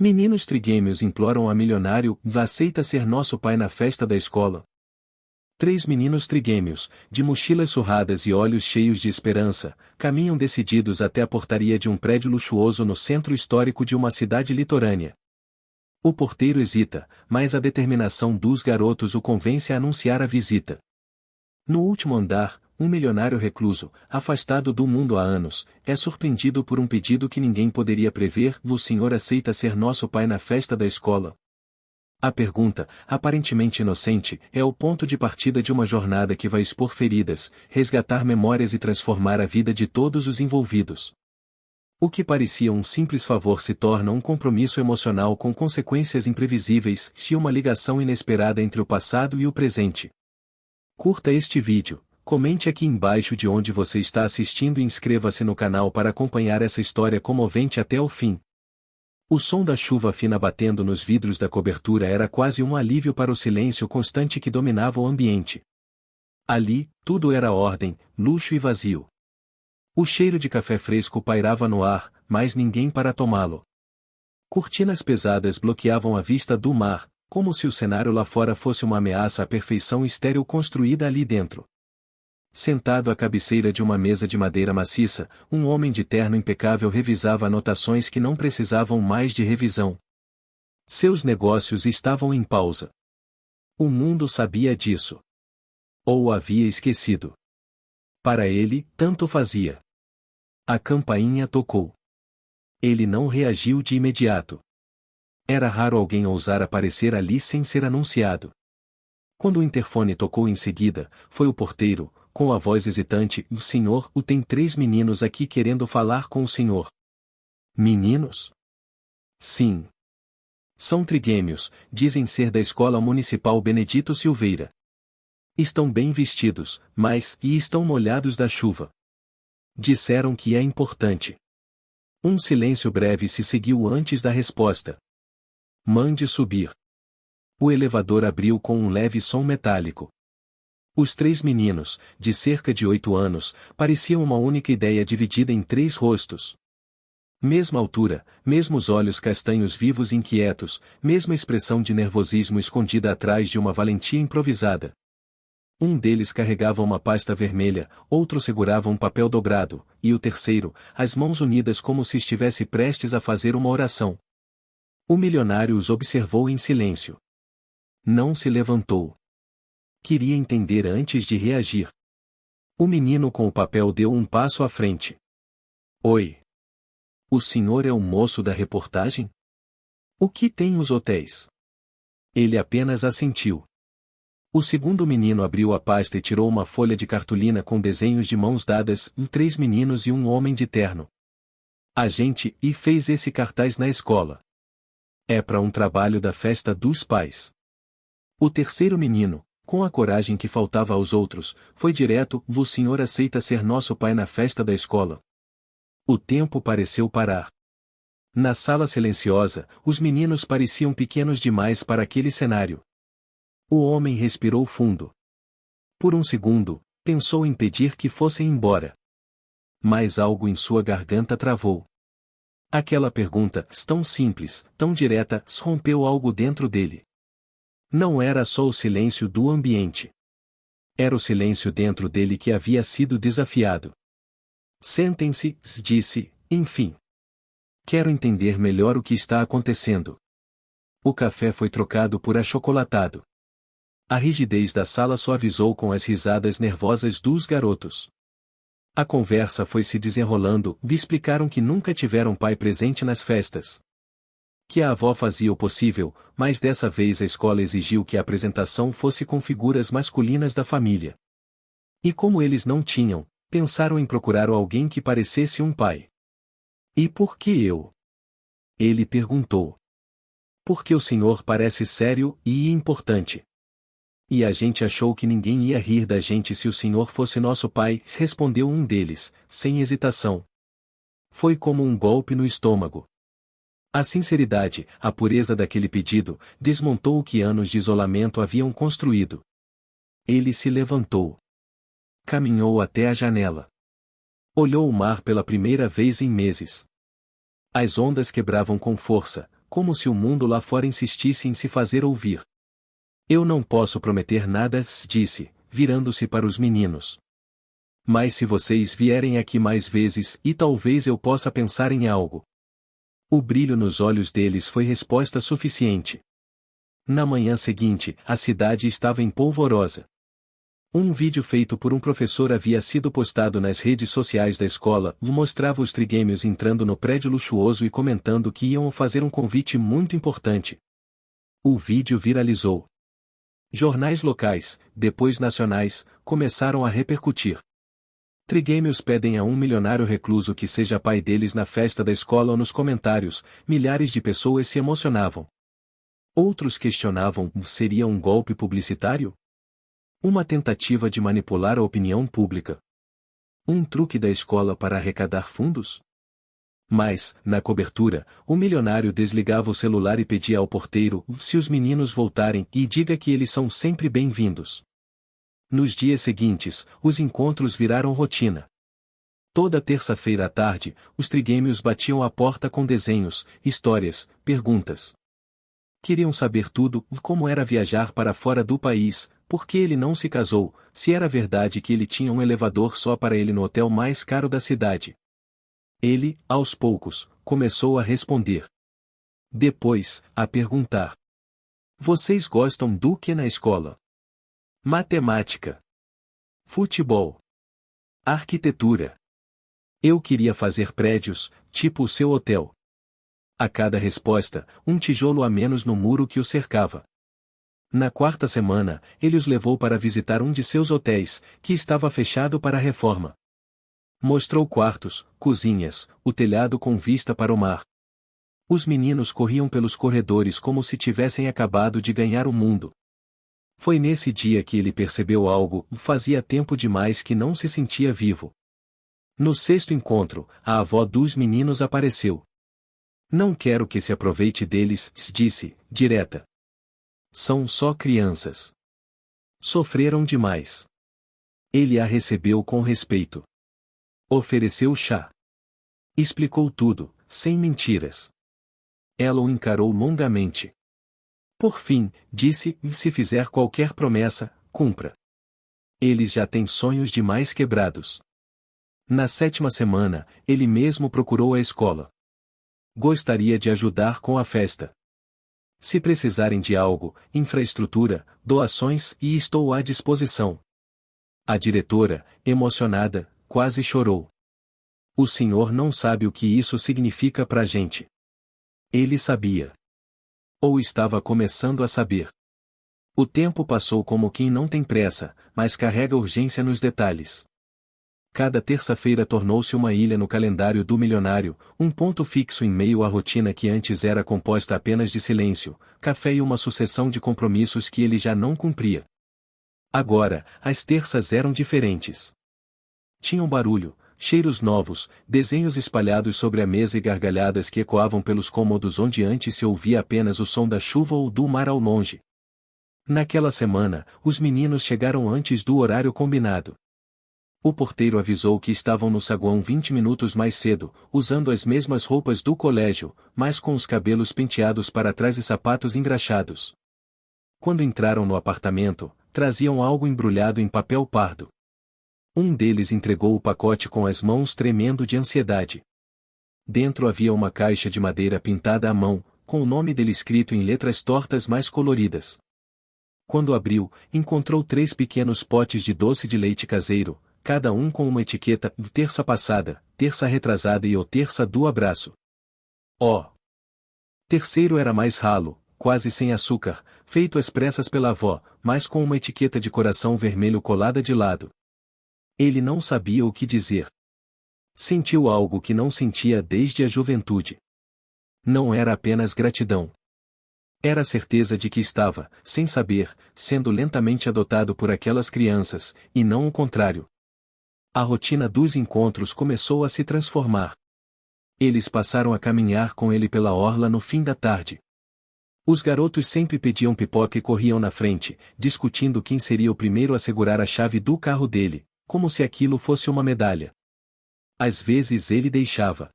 Meninos trigêmeos imploram a milionário: aceita ser nosso pai na festa da escola. 3 meninos trigêmeos, de mochilas surradas e olhos cheios de esperança, caminham decididos até a portaria de um prédio luxuoso no centro histórico de uma cidade litorânea. O porteiro hesita, mas a determinação dos garotos o convence a anunciar a visita. No último andar, um milionário recluso, afastado do mundo há anos, é surpreendido por um pedido que ninguém poderia prever: o senhor aceita ser nosso pai na festa da escola? A pergunta, aparentemente inocente, é o ponto de partida de uma jornada que vai expor feridas, resgatar memórias e transformar a vida de todos os envolvidos. O que parecia um simples favor se torna um compromisso emocional com consequências imprevisíveis, e uma ligação inesperada entre o passado e o presente. Curta este vídeo, comente aqui embaixo de onde você está assistindo e inscreva-se no canal para acompanhar essa história comovente até o fim. O som da chuva fina batendo nos vidros da cobertura era quase um alívio para o silêncio constante que dominava o ambiente. Ali, tudo era ordem, luxo e vazio. O cheiro de café fresco pairava no ar, mas ninguém para tomá-lo. Cortinas pesadas bloqueavam a vista do mar, como se o cenário lá fora fosse uma ameaça à perfeição estéril construída ali dentro. Sentado à cabeceira de uma mesa de madeira maciça, um homem de terno impecável revisava anotações que não precisavam mais de revisão. Seus negócios estavam em pausa. O mundo sabia disso. Ou o havia esquecido. Para ele, tanto fazia. A campainha tocou. Ele não reagiu de imediato. Era raro alguém ousar aparecer ali sem ser anunciado. Quando o interfone tocou em seguida, foi o porteiro, com a voz hesitante: o senhor, tem 3 meninos aqui querendo falar com o senhor. Meninos? Sim. São trigêmeos, dizem ser da escola municipal Benedito Silveira. Estão bem vestidos, mas, e estão molhados da chuva. Disseram que é importante. Um silêncio breve se seguiu antes da resposta. Mande subir. O elevador abriu com um leve som metálico. Os 3 meninos, de cerca de 8 anos, pareciam uma única ideia dividida em 3 rostos. Mesma altura, mesmos olhos castanhos vivos e inquietos, mesma expressão de nervosismo escondida atrás de uma valentia improvisada. Um deles carregava uma pasta vermelha, outro segurava um papel dobrado, e o terceiro, as mãos unidas como se estivesse prestes a fazer uma oração. O milionário os observou em silêncio. Não se levantou. Queria entender antes de reagir. O menino com o papel deu um passo à frente. Oi. O senhor é o moço da reportagem? O que tem os hotéis? Ele apenas assentiu. O segundo menino abriu a pasta e tirou uma folha de cartolina com desenhos de mãos dadas, 3 meninos e um homem de terno. A gente fez esse cartaz na escola. É para um trabalho da festa dos pais. O terceiro menino, com a coragem que faltava aos outros, foi direto: o senhor aceita ser nosso pai na festa da escola? O tempo pareceu parar. Na sala silenciosa, os meninos pareciam pequenos demais para aquele cenário. O homem respirou fundo. Por um segundo, pensou em pedir que fossem embora. Mas algo em sua garganta travou. Aquela pergunta, tão simples, tão direta, rompeu algo dentro dele. Não era só o silêncio do ambiente. Era o silêncio dentro dele que havia sido desafiado. Sentem-se, disse, enfim. Quero entender melhor o que está acontecendo. O café foi trocado por achocolatado. A rigidez da sala suavizou com as risadas nervosas dos garotos. A conversa foi se desenrolando, e explicaram que nunca tiveram pai presente nas festas. Que a avó fazia o possível, mas dessa vez a escola exigiu que a apresentação fosse com figuras masculinas da família. E como eles não tinham, pensaram em procurar alguém que parecesse um pai. E por que eu? Ele perguntou. Porque o senhor parece sério e importante. E a gente achou que ninguém ia rir da gente se o senhor fosse nosso pai, respondeu um deles, sem hesitação. Foi como um golpe no estômago. A sinceridade, a pureza daquele pedido, desmontou o que anos de isolamento haviam construído. Ele se levantou. Caminhou até a janela. Olhou o mar pela primeira vez em meses. As ondas quebravam com força, como se o mundo lá fora insistisse em se fazer ouvir. Eu não posso prometer nada, disse, virando-se para os meninos. Mas se vocês vierem aqui mais vezes, e talvez eu possa pensar em algo. O brilho nos olhos deles foi resposta suficiente. Na manhã seguinte, a cidade estava em polvorosa. Um vídeo feito por um professor havia sido postado nas redes sociais da escola e mostrava os trigêmeos entrando no prédio luxuoso e comentando que iam fazer um convite muito importante. O vídeo viralizou. Jornais locais, depois nacionais, começaram a repercutir. Trigêmeos pedem a um milionário recluso que seja pai deles na festa da escola ou nos comentários, milhares de pessoas se emocionavam. Outros questionavam, seria um golpe publicitário? Uma tentativa de manipular a opinião pública? Um truque da escola para arrecadar fundos? Mas, na cobertura, o milionário desligava o celular e pedia ao porteiro, se os meninos voltarem, e diga que eles são sempre bem-vindos. Nos dias seguintes, os encontros viraram rotina. Toda terça-feira à tarde, os trigêmeos batiam à porta com desenhos, histórias, perguntas. Queriam saber tudo, como era viajar para fora do país, por que ele não se casou, se era verdade que ele tinha um elevador só para ele no hotel mais caro da cidade. Ele, aos poucos, começou a responder. Depois, a perguntar. Vocês gostam do que na escola? Matemática. Futebol. Arquitetura. Eu queria fazer prédios, tipo o seu hotel. A cada resposta, um tijolo a menos no muro que o cercava. Na quarta semana, ele os levou para visitar um de seus hotéis, que estava fechado para a reforma. Mostrou quartos, cozinhas, o telhado com vista para o mar. Os meninos corriam pelos corredores como se tivessem acabado de ganhar o mundo. Foi nesse dia que ele percebeu algo, fazia tempo demais que não se sentia vivo. No sexto encontro, a avó dos meninos apareceu. Não quero que se aproveite deles, disse, direta. São só crianças. Sofreram demais. Ele a recebeu com respeito. Ofereceu chá. Explicou tudo, sem mentiras. Ela o encarou longamente. Por fim, disse, se fizer qualquer promessa, cumpra. Eles já têm sonhos demais quebrados. Na sétima semana, ele mesmo procurou a escola. Gostaria de ajudar com a festa. Se precisarem de algo, infraestrutura, doações, e estou à disposição. A diretora, emocionada, quase chorou. O senhor não sabe o que isso significa pra gente. Ele sabia. Ou estava começando a saber. O tempo passou como quem não tem pressa, mas carrega urgência nos detalhes. Cada terça-feira tornou-se uma ilha no calendário do milionário, um ponto fixo em meio à rotina que antes era composta apenas de silêncio, café e uma sucessão de compromissos que ele já não cumpria. Agora, as terças eram diferentes. Tinham barulho, cheiros novos, desenhos espalhados sobre a mesa e gargalhadas que ecoavam pelos cômodos onde antes se ouvia apenas o som da chuva ou do mar ao longe. Naquela semana, os meninos chegaram antes do horário combinado. O porteiro avisou que estavam no saguão 20 minutos mais cedo, usando as mesmas roupas do colégio, mas com os cabelos penteados para trás e sapatos engraxados. Quando entraram no apartamento, traziam algo embrulhado em papel pardo. Um deles entregou o pacote com as mãos tremendo de ansiedade. Dentro havia uma caixa de madeira pintada à mão, com o nome dele escrito em letras tortas mais coloridas. Quando abriu, encontrou 3 pequenos potes de doce de leite caseiro, cada um com uma etiqueta terça passada, terça retrasada e o terça do abraço. Terceiro era mais ralo, quase sem açúcar, feito às pressas pela avó, mas com uma etiqueta de coração vermelho colada de lado. Ele não sabia o que dizer. Sentiu algo que não sentia desde a juventude. Não era apenas gratidão. Era a certeza de que estava, sem saber, sendo lentamente adotado por aquelas crianças, e não o contrário. A rotina dos encontros começou a se transformar. Eles passaram a caminhar com ele pela orla no fim da tarde. Os garotos sempre pediam pipoca e corriam na frente, discutindo quem seria o primeiro a segurar a chave do carro dele, como se aquilo fosse uma medalha. Às vezes ele deixava.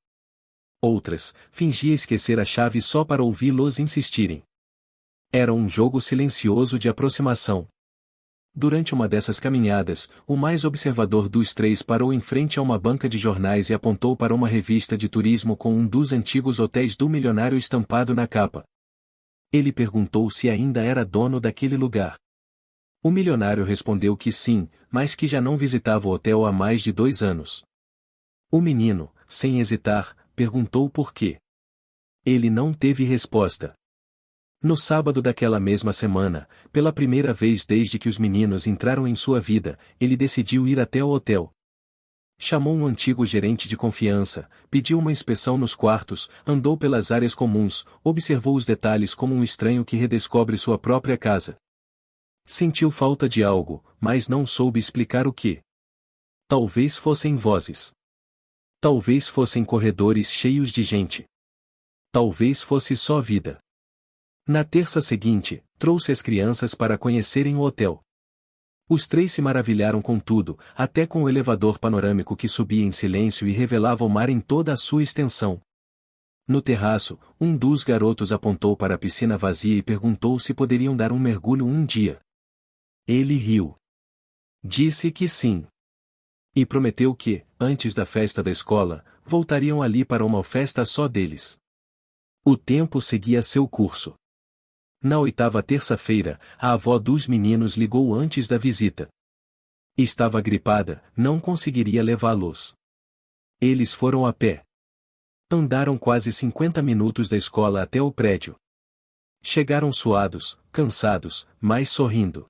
Outras, fingia esquecer a chave só para ouvi-los insistirem. Era um jogo silencioso de aproximação. Durante uma dessas caminhadas, o mais observador dos três parou em frente a uma banca de jornais e apontou para uma revista de turismo com um dos antigos hotéis do milionário estampado na capa. Ele perguntou se ainda era dono daquele lugar. O milionário respondeu que sim, mas que já não visitava o hotel há mais de 2 anos. O menino, sem hesitar, perguntou por quê. Ele não teve resposta. No sábado daquela mesma semana, pela primeira vez desde que os meninos entraram em sua vida, ele decidiu ir até o hotel. Chamou um antigo gerente de confiança, pediu uma inspeção nos quartos, andou pelas áreas comuns, observou os detalhes como um estranho que redescobre sua própria casa. Sentiu falta de algo, mas não soube explicar o que. Talvez fossem vozes. Talvez fossem corredores cheios de gente. Talvez fosse só vida. Na terça seguinte, trouxe as crianças para conhecerem o hotel. Os três se maravilharam com tudo, até com o elevador panorâmico que subia em silêncio e revelava o mar em toda a sua extensão. No terraço, um dos garotos apontou para a piscina vazia e perguntou se poderiam dar um mergulho um dia. Ele riu. Disse que sim. E prometeu que, antes da festa da escola, voltariam ali para uma festa só deles. O tempo seguia seu curso. Na 8ª terça-feira, a avó dos meninos ligou antes da visita. Estava gripada, não conseguiria levá-los. Eles foram a pé. Andaram quase 50 minutos da escola até o prédio. Chegaram suados, cansados, mas sorrindo.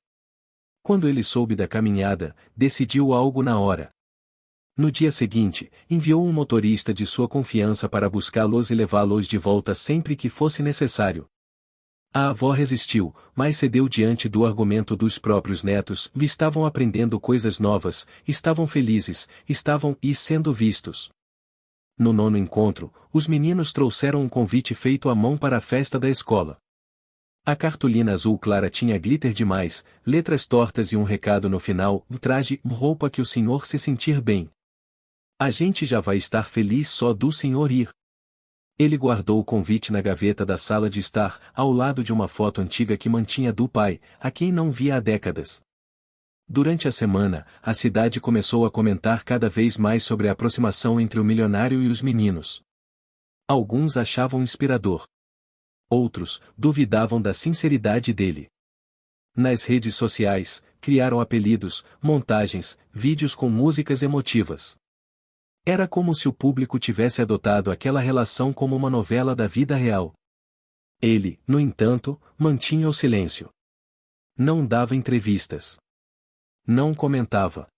Quando ele soube da caminhada, decidiu algo na hora. No dia seguinte, enviou um motorista de sua confiança para buscá-los e levá-los de volta sempre que fosse necessário. A avó resistiu, mas cedeu diante do argumento dos próprios netos, estavam aprendendo coisas novas, estavam felizes, estavam sendo vistos. No 9º encontro, os meninos trouxeram um convite feito à mão para a festa da escola. A cartolina azul clara tinha glitter demais, letras tortas e um recado no final: traje roupa que o senhor se sentir bem. A gente já vai estar feliz só do senhor ir. Ele guardou o convite na gaveta da sala de estar, ao lado de uma foto antiga que mantinha do pai, a quem não via há décadas. Durante a semana, a cidade começou a comentar cada vez mais sobre a aproximação entre o milionário e os meninos. Alguns achavam inspirador. Outros, duvidavam da sinceridade dele. Nas redes sociais, criaram apelidos, montagens, vídeos com músicas emotivas. Era como se o público tivesse adotado aquela relação como uma novela da vida real. Ele, no entanto, mantinha o silêncio. Não dava entrevistas. Não comentava.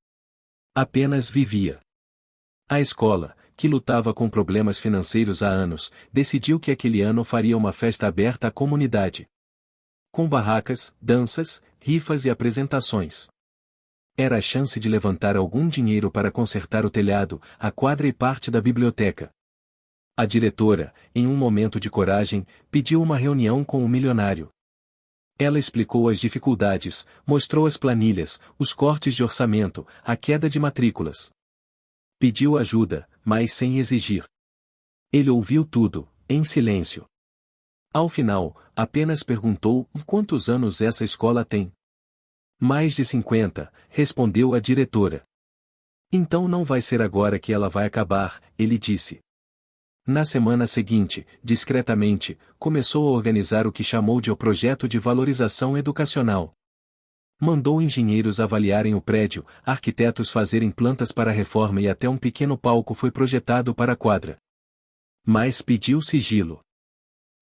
Apenas vivia. A escola, que lutava com problemas financeiros há anos, decidiu que aquele ano faria uma festa aberta à comunidade. Com barracas, danças, rifas e apresentações. Era a chance de levantar algum dinheiro para consertar o telhado, a quadra e parte da biblioteca. A diretora, em um momento de coragem, pediu uma reunião com o milionário. Ela explicou as dificuldades, mostrou as planilhas, os cortes de orçamento, a queda de matrículas. Pediu ajuda, mas sem exigir. Ele ouviu tudo, em silêncio. Ao final, apenas perguntou: quantos anos essa escola tem? Mais de 50, respondeu a diretora. Então não vai ser agora que ela vai acabar, ele disse. Na semana seguinte, discretamente, começou a organizar o que chamou de o projeto de valorização educacional. Mandou engenheiros avaliarem o prédio, arquitetos fazerem plantas para a reforma e até um pequeno palco foi projetado para a quadra. Mas pediu sigilo.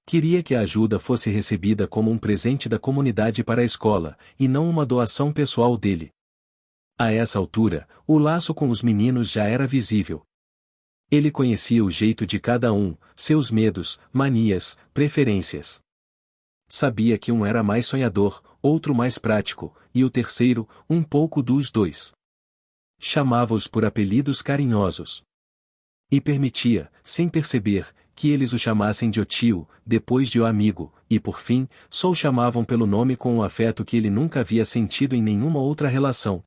Queria que a ajuda fosse recebida como um presente da comunidade para a escola, e não uma doação pessoal dele. A essa altura, o laço com os meninos já era visível. Ele conhecia o jeito de cada um, seus medos, manias, preferências. Sabia que um era mais sonhador, outro mais prático, e o terceiro, um pouco dos dois. Chamava-os por apelidos carinhosos. E permitia, sem perceber, que eles o chamassem de o tio, depois de o amigo, e por fim, só o chamavam pelo nome com um afeto que ele nunca havia sentido em nenhuma outra relação.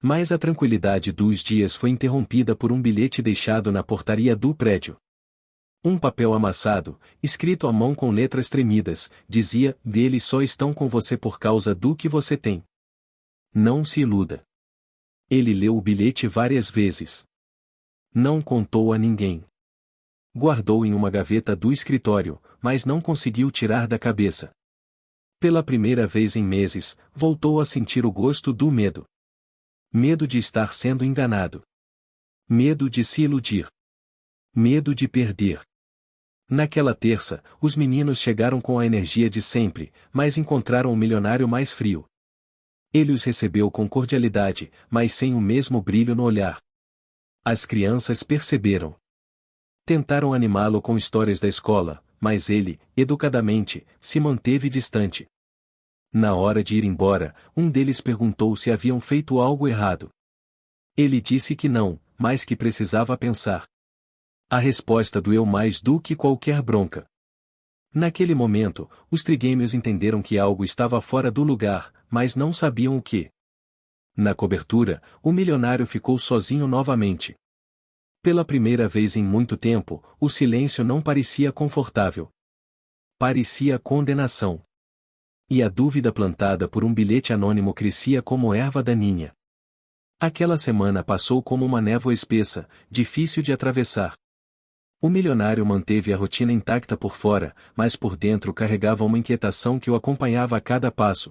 Mas a tranquilidade dos dias foi interrompida por um bilhete deixado na portaria do prédio. Um papel amassado, escrito à mão com letras tremidas, dizia: eles só estão com você por causa do que você tem. Não se iluda. Ele leu o bilhete várias vezes. Não contou a ninguém. Guardou em uma gaveta do escritório, mas não conseguiu tirar da cabeça. Pela primeira vez em meses, voltou a sentir o gosto do medo. Medo de estar sendo enganado. Medo de se iludir. Medo de perder. Naquela terça, os meninos chegaram com a energia de sempre, mas encontraram o milionário mais frio. Ele os recebeu com cordialidade, mas sem o mesmo brilho no olhar. As crianças perceberam. Tentaram animá-lo com histórias da escola, mas ele, educadamente, se manteve distante. Na hora de ir embora, um deles perguntou se haviam feito algo errado. Ele disse que não, mas que precisava pensar. A resposta doeu mais do que qualquer bronca. Naquele momento, os trigêmeos entenderam que algo estava fora do lugar, mas não sabiam o que. Na cobertura, o milionário ficou sozinho novamente. Pela primeira vez em muito tempo, o silêncio não parecia confortável. Parecia condenação. E a dúvida plantada por um bilhete anônimo crescia como erva daninha. Aquela semana passou como uma névoa espessa, difícil de atravessar. O milionário manteve a rotina intacta por fora, mas por dentro carregava uma inquietação que o acompanhava a cada passo.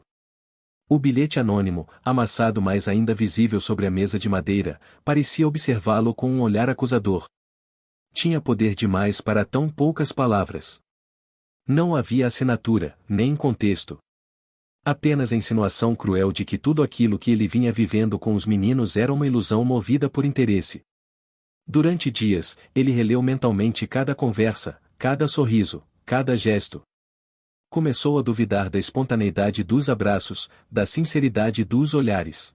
O bilhete anônimo, amassado mas ainda visível sobre a mesa de madeira, parecia observá-lo com um olhar acusador. Tinha poder demais para tão poucas palavras. Não havia assinatura, nem contexto. Apenas a insinuação cruel de que tudo aquilo que ele vinha vivendo com os meninos era uma ilusão movida por interesse. Durante dias, ele releu mentalmente cada conversa, cada sorriso, cada gesto. Começou a duvidar da espontaneidade dos abraços, da sinceridade dos olhares.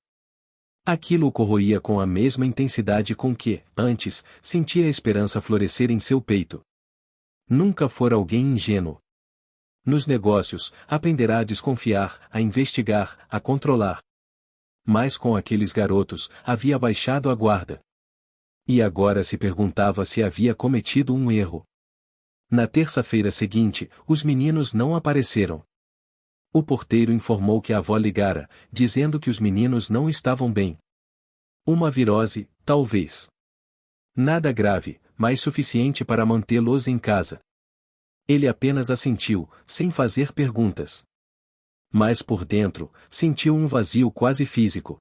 Aquilo o corroía com a mesma intensidade com que, antes, sentia a esperança florescer em seu peito. Nunca fora alguém ingênuo. Nos negócios, aprenderá a desconfiar, a investigar, a controlar. Mas com aqueles garotos, havia baixado a guarda. E agora se perguntava se havia cometido um erro. Na terça-feira seguinte, os meninos não apareceram. O porteiro informou que a avó ligara, dizendo que os meninos não estavam bem. Uma virose, talvez. Nada grave, mas suficiente para mantê-los em casa. Ele apenas assentiu, sem fazer perguntas. Mas por dentro, sentiu um vazio quase físico.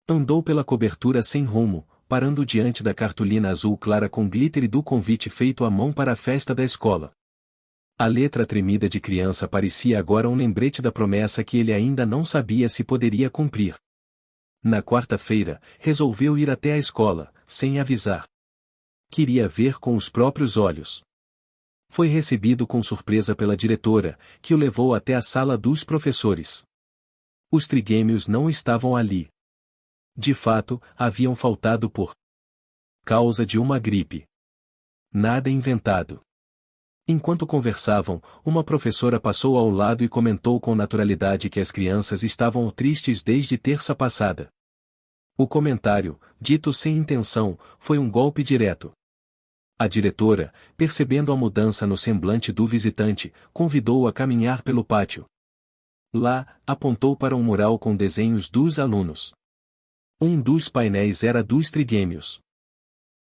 Andou pela cobertura sem rumo, parando diante da cartolina azul clara com glitter do convite feito à mão para a festa da escola. A letra tremida de criança parecia agora um lembrete da promessa que ele ainda não sabia se poderia cumprir. Na quarta-feira, resolveu ir até a escola, sem avisar. Queria ver com os próprios olhos. Foi recebido com surpresa pela diretora, que o levou até a sala dos professores. Os trigêmeos não estavam ali. De fato, haviam faltado por causa de uma gripe. Nada inventado. Enquanto conversavam, uma professora passou ao lado e comentou com naturalidade que as crianças estavam tristes desde terça passada. O comentário, dito sem intenção, foi um golpe direto. A diretora, percebendo a mudança no semblante do visitante, convidou-o a caminhar pelo pátio. Lá, apontou para um mural com desenhos dos alunos. Um dos painéis era dos trigêmeos.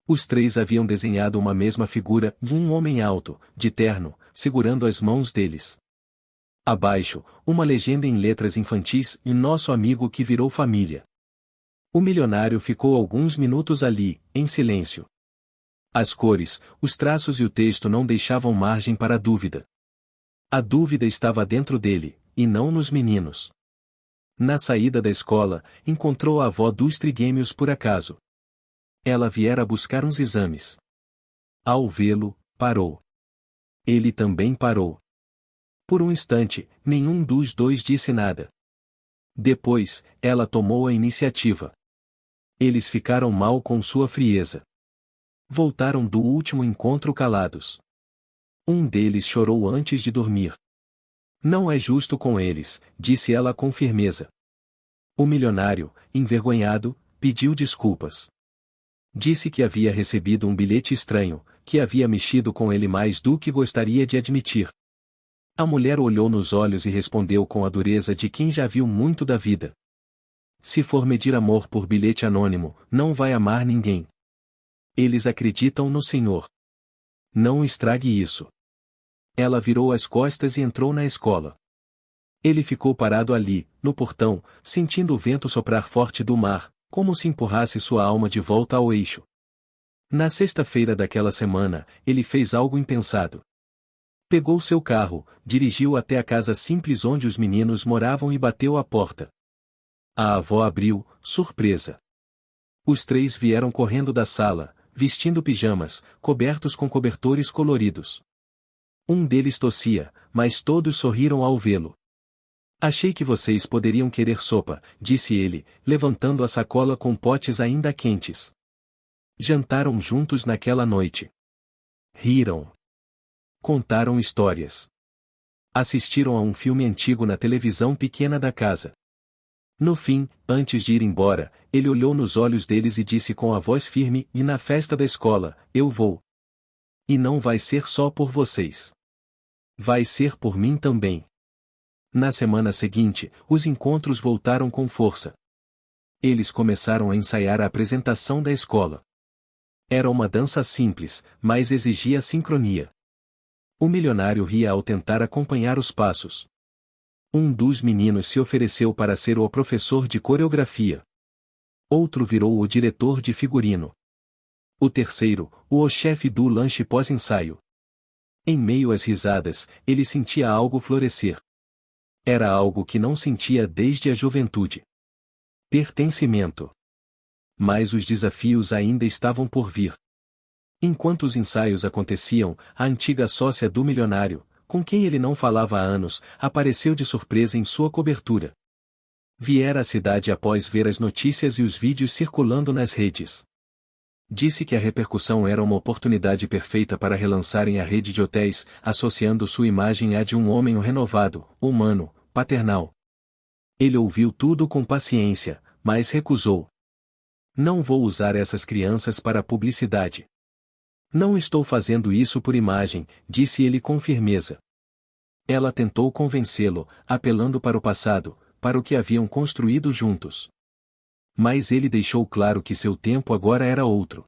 Os três haviam desenhado uma mesma figura, um homem alto, de terno, segurando as mãos deles. Abaixo, uma legenda em letras infantis: e nosso amigo que virou família. O milionário ficou alguns minutos ali, em silêncio. As cores, os traços e o texto não deixavam margem para a dúvida. A dúvida estava dentro dele, e não nos meninos. Na saída da escola, encontrou a avó dos trigêmeos por acaso. Ela viera buscar uns exames. Ao vê-lo, parou. Ele também parou. Por um instante, nenhum dos dois disse nada. Depois, ela tomou a iniciativa. Eles ficaram mal com sua frieza. Voltaram do último encontro calados. Um deles chorou antes de dormir. Não é justo com eles, disse ela com firmeza. O milionário, envergonhado, pediu desculpas. Disse que havia recebido um bilhete estranho, que havia mexido com ele mais do que gostaria de admitir. A mulher olhou nos olhos e respondeu com a dureza de quem já viu muito da vida. Se for medir amor por bilhete anônimo, não vai amar ninguém. Eles acreditam no Senhor. Não estrague isso. Ela virou as costas e entrou na escola. Ele ficou parado ali, no portão, sentindo o vento soprar forte do mar, como se empurrasse sua alma de volta ao eixo. Na sexta-feira daquela semana, ele fez algo impensado. Pegou seu carro, dirigiu até a casa simples onde os meninos moravam e bateu à porta. A avó abriu, surpresa. Os três vieram correndo da sala, vestindo pijamas, cobertos com cobertores coloridos. Um deles tossia, mas todos sorriram ao vê-lo. Achei que vocês poderiam querer sopa, disse ele, levantando a sacola com potes ainda quentes. Jantaram juntos naquela noite. Riram. Contaram histórias. Assistiram a um filme antigo na televisão pequena da casa. No fim, antes de ir embora, ele olhou nos olhos deles e disse com a voz firme: "E na festa da escola, eu vou. E não vai ser só por vocês. Vai ser por mim também." Na semana seguinte, os encontros voltaram com força. Eles começaram a ensaiar a apresentação da escola. Era uma dança simples, mas exigia sincronia. O milionário ria ao tentar acompanhar os passos. Um dos meninos se ofereceu para ser o professor de coreografia. Outro virou o diretor de figurino. O terceiro, o chefe do lanche pós-ensaio. Em meio às risadas, ele sentia algo florescer. Era algo que não sentia desde a juventude. Pertencimento. Mas os desafios ainda estavam por vir. Enquanto os ensaios aconteciam, a antiga sócia do milionário, com quem ele não falava há anos, apareceu de surpresa em sua cobertura. Viera à cidade após ver as notícias e os vídeos circulando nas redes. Disse que a repercussão era uma oportunidade perfeita para relançarem a rede de hotéis, associando sua imagem à de um homem renovado, humano, paternal. Ele ouviu tudo com paciência, mas recusou. "Não vou usar essas crianças para publicidade. Não estou fazendo isso por imagem", disse ele com firmeza. Ela tentou convencê-lo, apelando para o passado, para o que haviam construído juntos. Mas ele deixou claro que seu tempo agora era outro.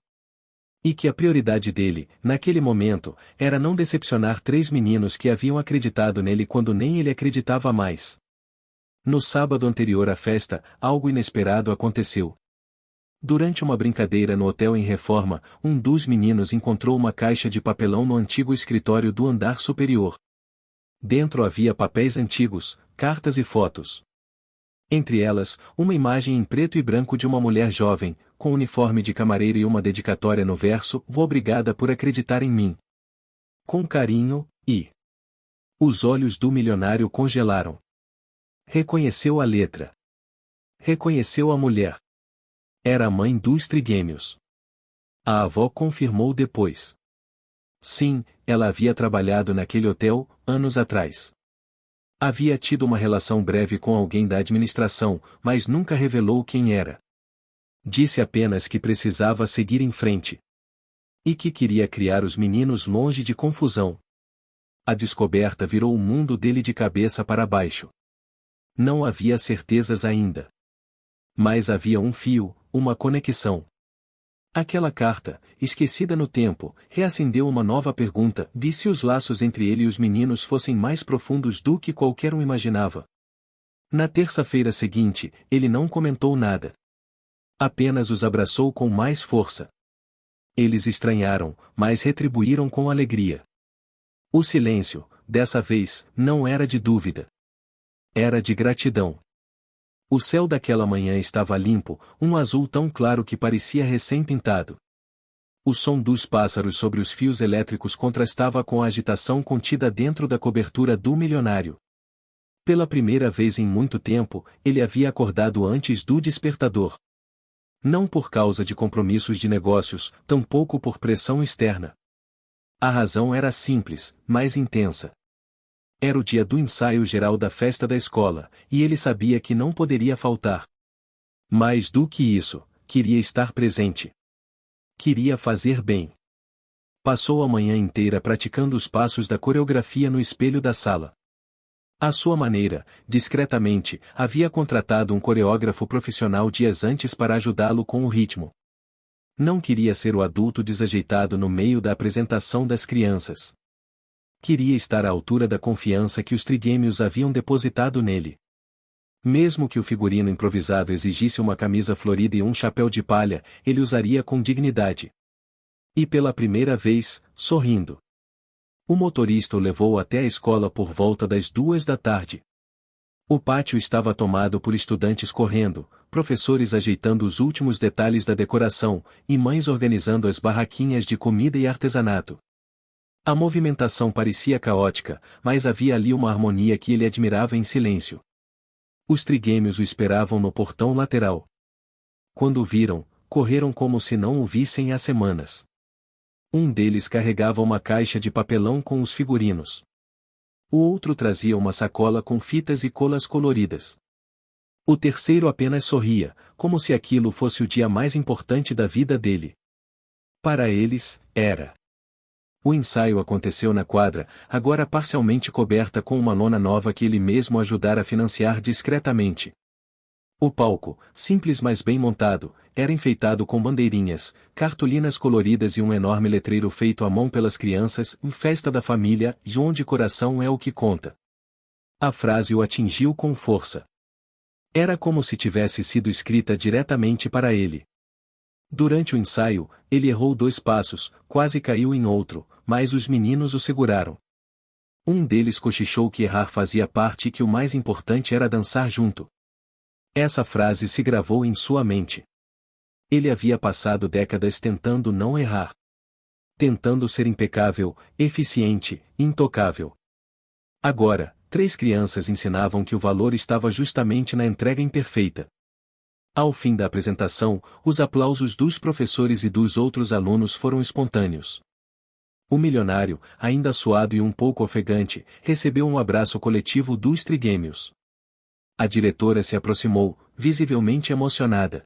E que a prioridade dele, naquele momento, era não decepcionar três meninos que haviam acreditado nele quando nem ele acreditava mais. No sábado anterior à festa, algo inesperado aconteceu. Durante uma brincadeira no hotel em reforma, um dos meninos encontrou uma caixa de papelão no antigo escritório do andar superior. Dentro havia papéis antigos, cartas e fotos. Entre elas, uma imagem em preto e branco de uma mulher jovem, com uniforme de camareira e uma dedicatória no verso: "Vou obrigada por acreditar em mim. Com carinho, e..." Os olhos do milionário congelaram. Reconheceu a letra. Reconheceu a mulher. Era a mãe dos trigêmeos. A avó confirmou depois. Sim, ela havia trabalhado naquele hotel, anos atrás. Havia tido uma relação breve com alguém da administração, mas nunca revelou quem era. Disse apenas que precisava seguir em frente. E que queria criar os meninos longe de confusão. A descoberta virou o mundo dele de cabeça para baixo. Não havia certezas ainda. Mas havia um fio, uma conexão. Aquela carta, esquecida no tempo, reacendeu uma nova pergunta: e se os laços entre ele e os meninos fossem mais profundos do que qualquer um imaginava? Na terça-feira seguinte, ele não comentou nada. Apenas os abraçou com mais força. Eles estranharam, mas retribuíram com alegria. O silêncio, dessa vez, não era de dúvida. Era de gratidão. O céu daquela manhã estava limpo, um azul tão claro que parecia recém-pintado. O som dos pássaros sobre os fios elétricos contrastava com a agitação contida dentro da cobertura do milionário. Pela primeira vez em muito tempo, ele havia acordado antes do despertador. Não por causa de compromissos de negócios, tampouco por pressão externa. A razão era simples, mas intensa. Era o dia do ensaio geral da festa da escola, e ele sabia que não poderia faltar. Mais do que isso, queria estar presente. Queria fazer bem. Passou a manhã inteira praticando os passos da coreografia no espelho da sala. À sua maneira, discretamente, havia contratado um coreógrafo profissional dias antes para ajudá-lo com o ritmo. Não queria ser o adulto desajeitado no meio da apresentação das crianças. Queria estar à altura da confiança que os trigêmeos haviam depositado nele. Mesmo que o figurino improvisado exigisse uma camisa florida e um chapéu de palha, ele usaria com dignidade. E pela primeira vez, sorrindo. O motorista o levou até a escola por volta das 2 da tarde. O pátio estava tomado por estudantes correndo, professores ajeitando os últimos detalhes da decoração, e mães organizando as barraquinhas de comida e artesanato. A movimentação parecia caótica, mas havia ali uma harmonia que ele admirava em silêncio. Os trigêmeos o esperavam no portão lateral. Quando o viram, correram como se não o vissem há semanas. Um deles carregava uma caixa de papelão com os figurinos. O outro trazia uma sacola com fitas e colas coloridas. O terceiro apenas sorria, como se aquilo fosse o dia mais importante da vida dele. Para eles, era. O ensaio aconteceu na quadra, agora parcialmente coberta com uma lona nova que ele mesmo ajudara a financiar discretamente. O palco, simples mas bem montado, era enfeitado com bandeirinhas, cartolinas coloridas e um enorme letreiro feito à mão pelas crianças, Festa da Família, João de coração é o que conta. A frase o atingiu com força. Era como se tivesse sido escrita diretamente para ele. Durante o ensaio, ele errou 2 passos, quase caiu em outro, mas os meninos o seguraram. Um deles cochichou que errar fazia parte e que o mais importante era dançar junto. Essa frase se gravou em sua mente. Ele havia passado décadas tentando não errar. Tentando ser impecável, eficiente, intocável. Agora, 3 crianças ensinavam que o valor estava justamente na entrega imperfeita. Ao fim da apresentação, os aplausos dos professores e dos outros alunos foram espontâneos. O milionário, ainda suado e um pouco ofegante, recebeu um abraço coletivo dos trigêmeos. A diretora se aproximou, visivelmente emocionada.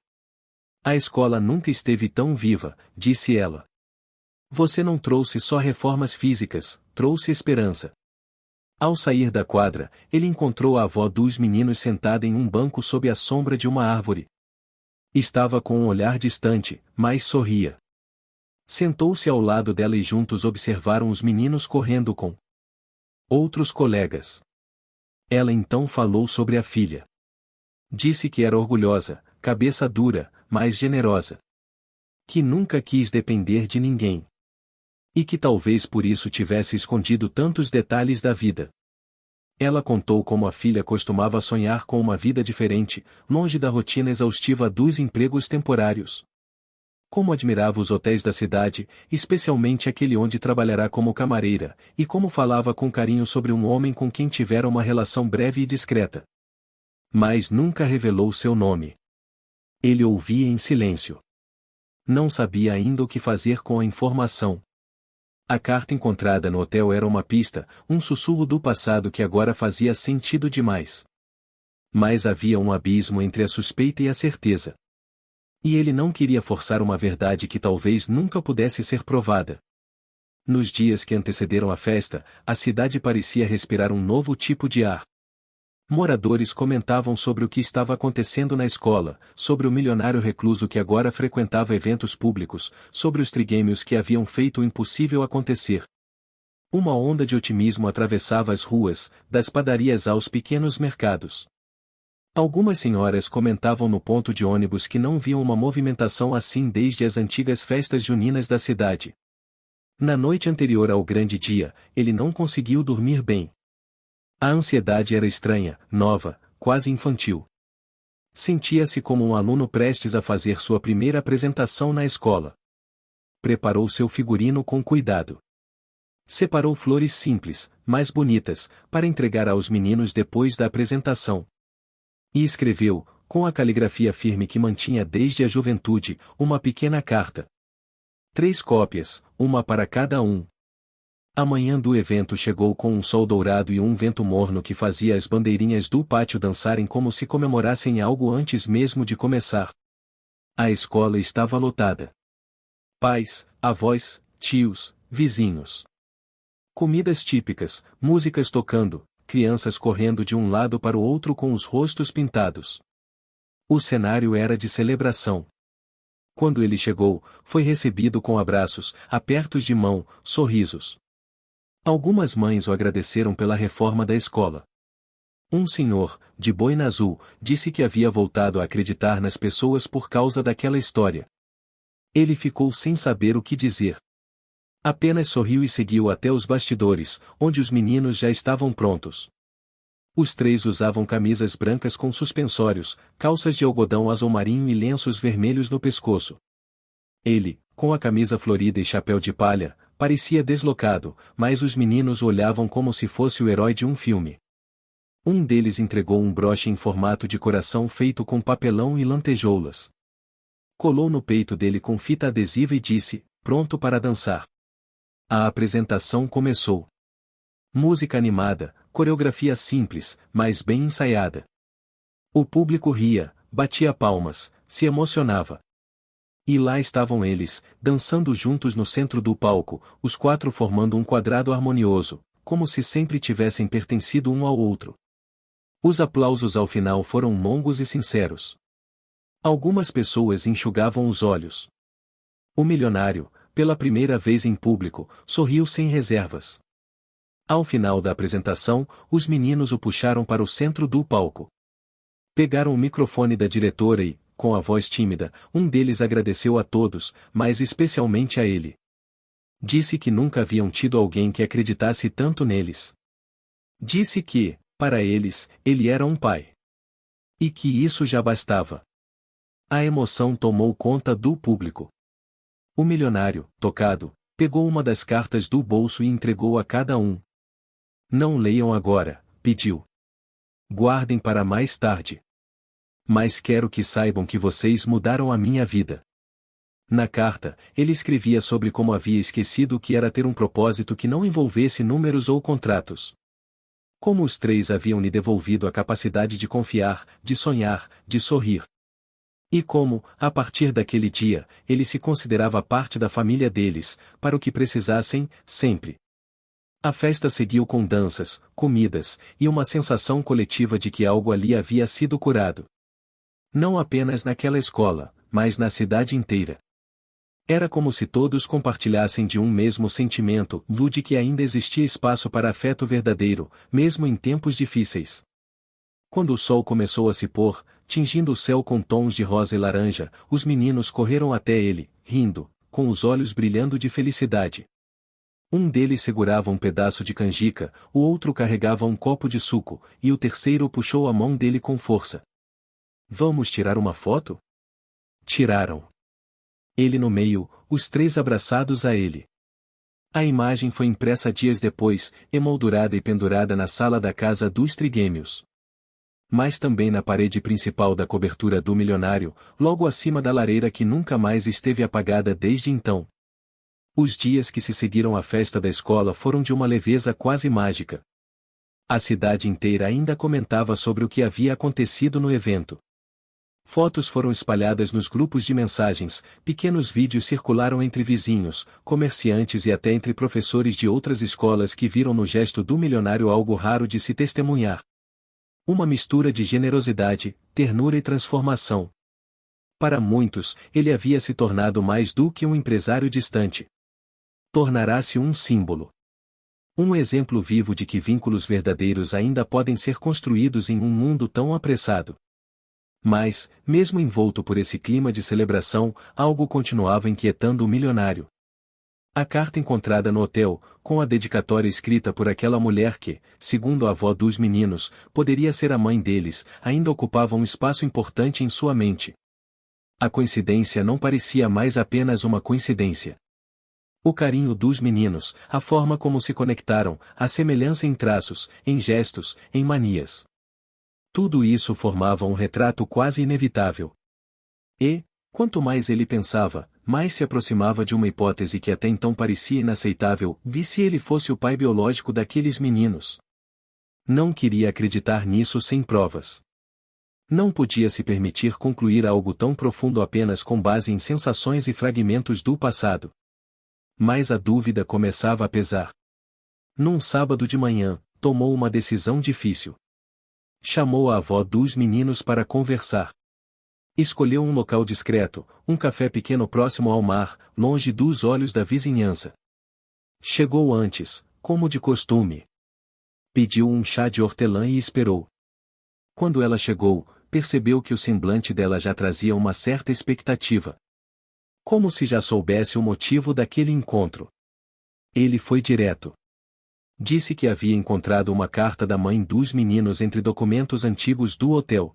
A escola nunca esteve tão viva, disse ela. Você não trouxe só reformas físicas, trouxe esperança. Ao sair da quadra, ele encontrou a avó dos meninos sentada em um banco sob a sombra de uma árvore. Estava com um olhar distante, mas sorria. Sentou-se ao lado dela e juntos observaram os meninos correndo com outros colegas. Ela então falou sobre a filha. Disse que era orgulhosa, cabeça dura, mas generosa. Que nunca quis depender de ninguém. E que talvez por isso tivesse escondido tantos detalhes da vida. Ela contou como a filha costumava sonhar com uma vida diferente, longe da rotina exaustiva dos empregos temporários. Como admirava os hotéis da cidade, especialmente aquele onde trabalhará como camareira, e como falava com carinho sobre um homem com quem tivera uma relação breve e discreta. Mas nunca revelou seu nome. Ele ouvia em silêncio. Não sabia ainda o que fazer com a informação. A carta encontrada no hotel era uma pista, um sussurro do passado que agora fazia sentido demais. Mas havia um abismo entre a suspeita e a certeza. E ele não queria forçar uma verdade que talvez nunca pudesse ser provada. Nos dias que antecederam a festa, a cidade parecia respirar um novo tipo de ar. Moradores comentavam sobre o que estava acontecendo na escola, sobre o milionário recluso que agora frequentava eventos públicos, sobre os trigêmeos que haviam feito o impossível acontecer. Uma onda de otimismo atravessava as ruas, das padarias aos pequenos mercados. Algumas senhoras comentavam no ponto de ônibus que não viam uma movimentação assim desde as antigas festas juninas da cidade. Na noite anterior ao grande dia, ele não conseguiu dormir bem. A ansiedade era estranha, nova, quase infantil. Sentia-se como um aluno prestes a fazer sua primeira apresentação na escola. Preparou seu figurino com cuidado. Separou flores simples, mas bonitas, para entregar aos meninos depois da apresentação. E escreveu, com a caligrafia firme que mantinha desde a juventude, uma pequena carta. 3 cópias, uma para cada um. A manhã do evento chegou com um sol dourado e um vento morno que fazia as bandeirinhas do pátio dançarem como se comemorassem algo antes mesmo de começar. A escola estava lotada. Pais, avós, tios, vizinhos. Comidas típicas, músicas tocando, crianças correndo de um lado para o outro com os rostos pintados. O cenário era de celebração. Quando ele chegou, foi recebido com abraços, apertos de mão, sorrisos. Algumas mães o agradeceram pela reforma da escola. Um senhor, de boina azul, disse que havia voltado a acreditar nas pessoas por causa daquela história. Ele ficou sem saber o que dizer. Apenas sorriu e seguiu até os bastidores, onde os meninos já estavam prontos. Os três usavam camisas brancas com suspensórios, calças de algodão azul marinho e lenços vermelhos no pescoço. Ele, com a camisa florida e chapéu de palha, parecia deslocado, mas os meninos o olhavam como se fosse o herói de um filme. Um deles entregou um broche em formato de coração feito com papelão e lantejoulas. Colou no peito dele com fita adesiva e disse, pronto para dançar. A apresentação começou. Música animada, coreografia simples, mas bem ensaiada. O público ria, batia palmas, se emocionava. E lá estavam eles, dançando juntos no centro do palco, os quatro formando um quadrado harmonioso, como se sempre tivessem pertencido um ao outro. Os aplausos ao final foram longos e sinceros. Algumas pessoas enxugavam os olhos. O milionário, pela primeira vez em público, sorriu sem reservas. Ao final da apresentação, os meninos o puxaram para o centro do palco. Pegaram o microfone da diretora e, com a voz tímida, um deles agradeceu a todos, mas especialmente a ele. Disse que nunca haviam tido alguém que acreditasse tanto neles. Disse que, para eles, ele era um pai. E que isso já bastava. A emoção tomou conta do público. O milionário, tocado, pegou uma das cartas do bolso e entregou a cada um. Não leiam agora, pediu. Guardem para mais tarde. Mas quero que saibam que vocês mudaram a minha vida. Na carta, ele escrevia sobre como havia esquecido o que era ter um propósito que não envolvesse números ou contratos. Como os três haviam lhe devolvido a capacidade de confiar, de sonhar, de sorrir. E como, a partir daquele dia, ele se considerava parte da família deles, para o que precisassem, sempre. A festa seguiu com danças, comidas, e uma sensação coletiva de que algo ali havia sido curado. Não apenas naquela escola, mas na cidade inteira. Era como se todos compartilhassem de um mesmo sentimento, de que ainda existia espaço para afeto verdadeiro, mesmo em tempos difíceis. Quando o sol começou a se pôr, tingindo o céu com tons de rosa e laranja, os meninos correram até ele, rindo, com os olhos brilhando de felicidade. Um deles segurava um pedaço de canjica, o outro carregava um copo de suco, e o terceiro puxou a mão dele com força. Vamos tirar uma foto? Tiraram. Ele no meio, os três abraçados a ele. A imagem foi impressa dias depois, emoldurada e pendurada na sala da casa dos trigêmeos. Mas também na parede principal da cobertura do milionário, logo acima da lareira que nunca mais esteve apagada desde então. Os dias que se seguiram à festa da escola foram de uma leveza quase mágica. A cidade inteira ainda comentava sobre o que havia acontecido no evento. Fotos foram espalhadas nos grupos de mensagens, pequenos vídeos circularam entre vizinhos, comerciantes e até entre professores de outras escolas que viram no gesto do milionário algo raro de se testemunhar. Uma mistura de generosidade, ternura e transformação. Para muitos, ele havia se tornado mais do que um empresário distante. Tornará-se um símbolo. Um exemplo vivo de que vínculos verdadeiros ainda podem ser construídos em um mundo tão apressado. Mas, mesmo envolto por esse clima de celebração, algo continuava inquietando o milionário. A carta encontrada no hotel, com a dedicatória escrita por aquela mulher que, segundo a avó dos meninos, poderia ser a mãe deles, ainda ocupava um espaço importante em sua mente. A coincidência não parecia mais apenas uma coincidência. O carinho dos meninos, a forma como se conectaram, a semelhança em traços, em gestos, em manias. Tudo isso formava um retrato quase inevitável. E, quanto mais ele pensava, mais se aproximava de uma hipótese que até então parecia inaceitável, se ele fosse o pai biológico daqueles meninos. Não queria acreditar nisso sem provas. Não podia se permitir concluir algo tão profundo apenas com base em sensações e fragmentos do passado. Mas a dúvida começava a pesar. Num sábado de manhã, tomou uma decisão difícil. Chamou a avó dos meninos para conversar. Escolheu um local discreto, um café pequeno próximo ao mar, longe dos olhos da vizinhança. Chegou antes, como de costume. Pediu um chá de hortelã e esperou. Quando ela chegou, percebeu que o semblante dela já trazia uma certa expectativa. Como se já soubesse o motivo daquele encontro. Ele foi direto. Disse que havia encontrado uma carta da mãe dos meninos entre documentos antigos do hotel.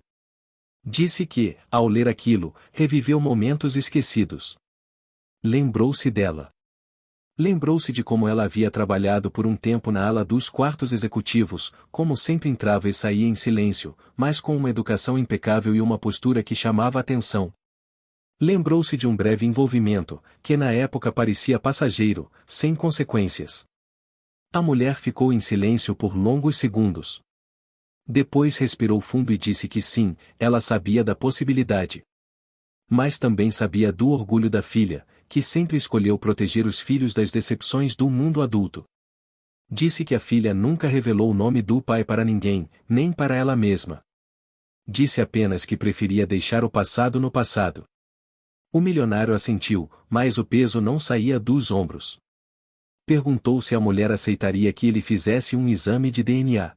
Disse que, ao ler aquilo, reviveu momentos esquecidos. Lembrou-se dela. Lembrou-se de como ela havia trabalhado por um tempo na ala dos quartos executivos, como sempre entrava e saía em silêncio, mas com uma educação impecável e uma postura que chamava atenção. Lembrou-se de um breve envolvimento, que na época parecia passageiro, sem consequências. A mulher ficou em silêncio por longos segundos. Depois respirou fundo e disse que sim, ela sabia da possibilidade. Mas também sabia do orgulho da filha, que sempre escolheu proteger os filhos das decepções do mundo adulto. Disse que a filha nunca revelou o nome do pai para ninguém, nem para ela mesma. Disse apenas que preferia deixar o passado no passado. O milionário assentiu, mas o peso não saía dos ombros. Perguntou se a mulher aceitaria que ele fizesse um exame de DNA.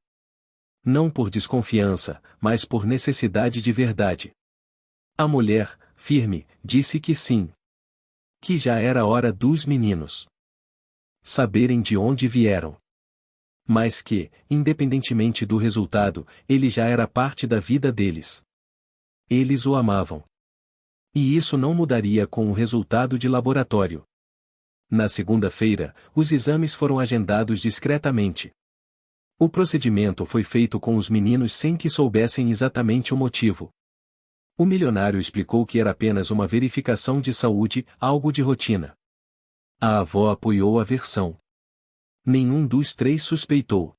Não por desconfiança, mas por necessidade de verdade. A mulher, firme, disse que sim. Que já era hora dos meninos saberem de onde vieram. Mas que, independentemente do resultado, ele já era parte da vida deles. Eles o amavam. E isso não mudaria com o resultado de laboratório. Na segunda-feira, os exames foram agendados discretamente. O procedimento foi feito com os meninos sem que soubessem exatamente o motivo. O milionário explicou que era apenas uma verificação de saúde, algo de rotina. A avó apoiou a versão. Nenhum dos três suspeitou.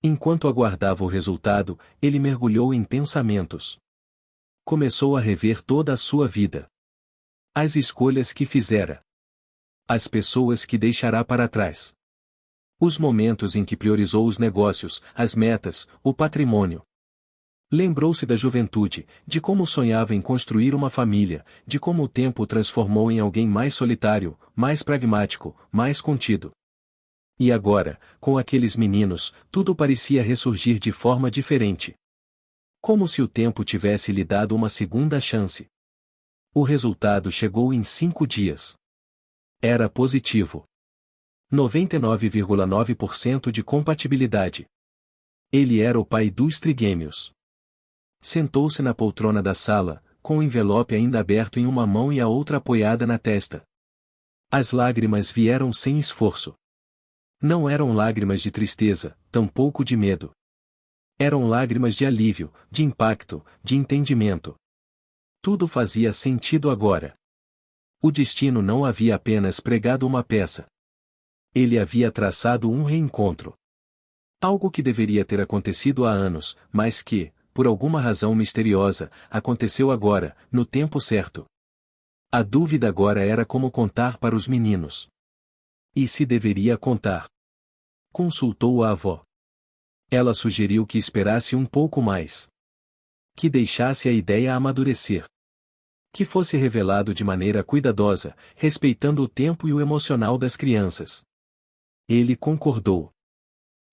Enquanto aguardava o resultado, ele mergulhou em pensamentos. Começou a rever toda a sua vida. As escolhas que fizera. As pessoas que deixará para trás. Os momentos em que priorizou os negócios, as metas, o patrimônio. Lembrou-se da juventude, de como sonhava em construir uma família, de como o tempo o transformou em alguém mais solitário, mais pragmático, mais contido. E agora, com aqueles meninos, tudo parecia ressurgir de forma diferente. Como se o tempo tivesse lhe dado uma segunda chance. O resultado chegou em 5 dias. Era positivo. 99,9% de compatibilidade. Ele era o pai dos trigêmeos. Sentou-se na poltrona da sala, com o envelope ainda aberto em uma mão e a outra apoiada na testa. As lágrimas vieram sem esforço. Não eram lágrimas de tristeza, tampouco de medo. Eram lágrimas de alívio, de impacto, de entendimento. Tudo fazia sentido agora. O destino não havia apenas pregado uma peça. Ele havia traçado um reencontro. Algo que deveria ter acontecido há anos, mas que, por alguma razão misteriosa, aconteceu agora, no tempo certo. A dúvida agora era como contar para os meninos. E se deveria contar? Consultou a avó. Ela sugeriu que esperasse um pouco mais. Que deixasse a ideia amadurecer. Que fosse revelado de maneira cuidadosa, respeitando o tempo e o emocional das crianças. Ele concordou.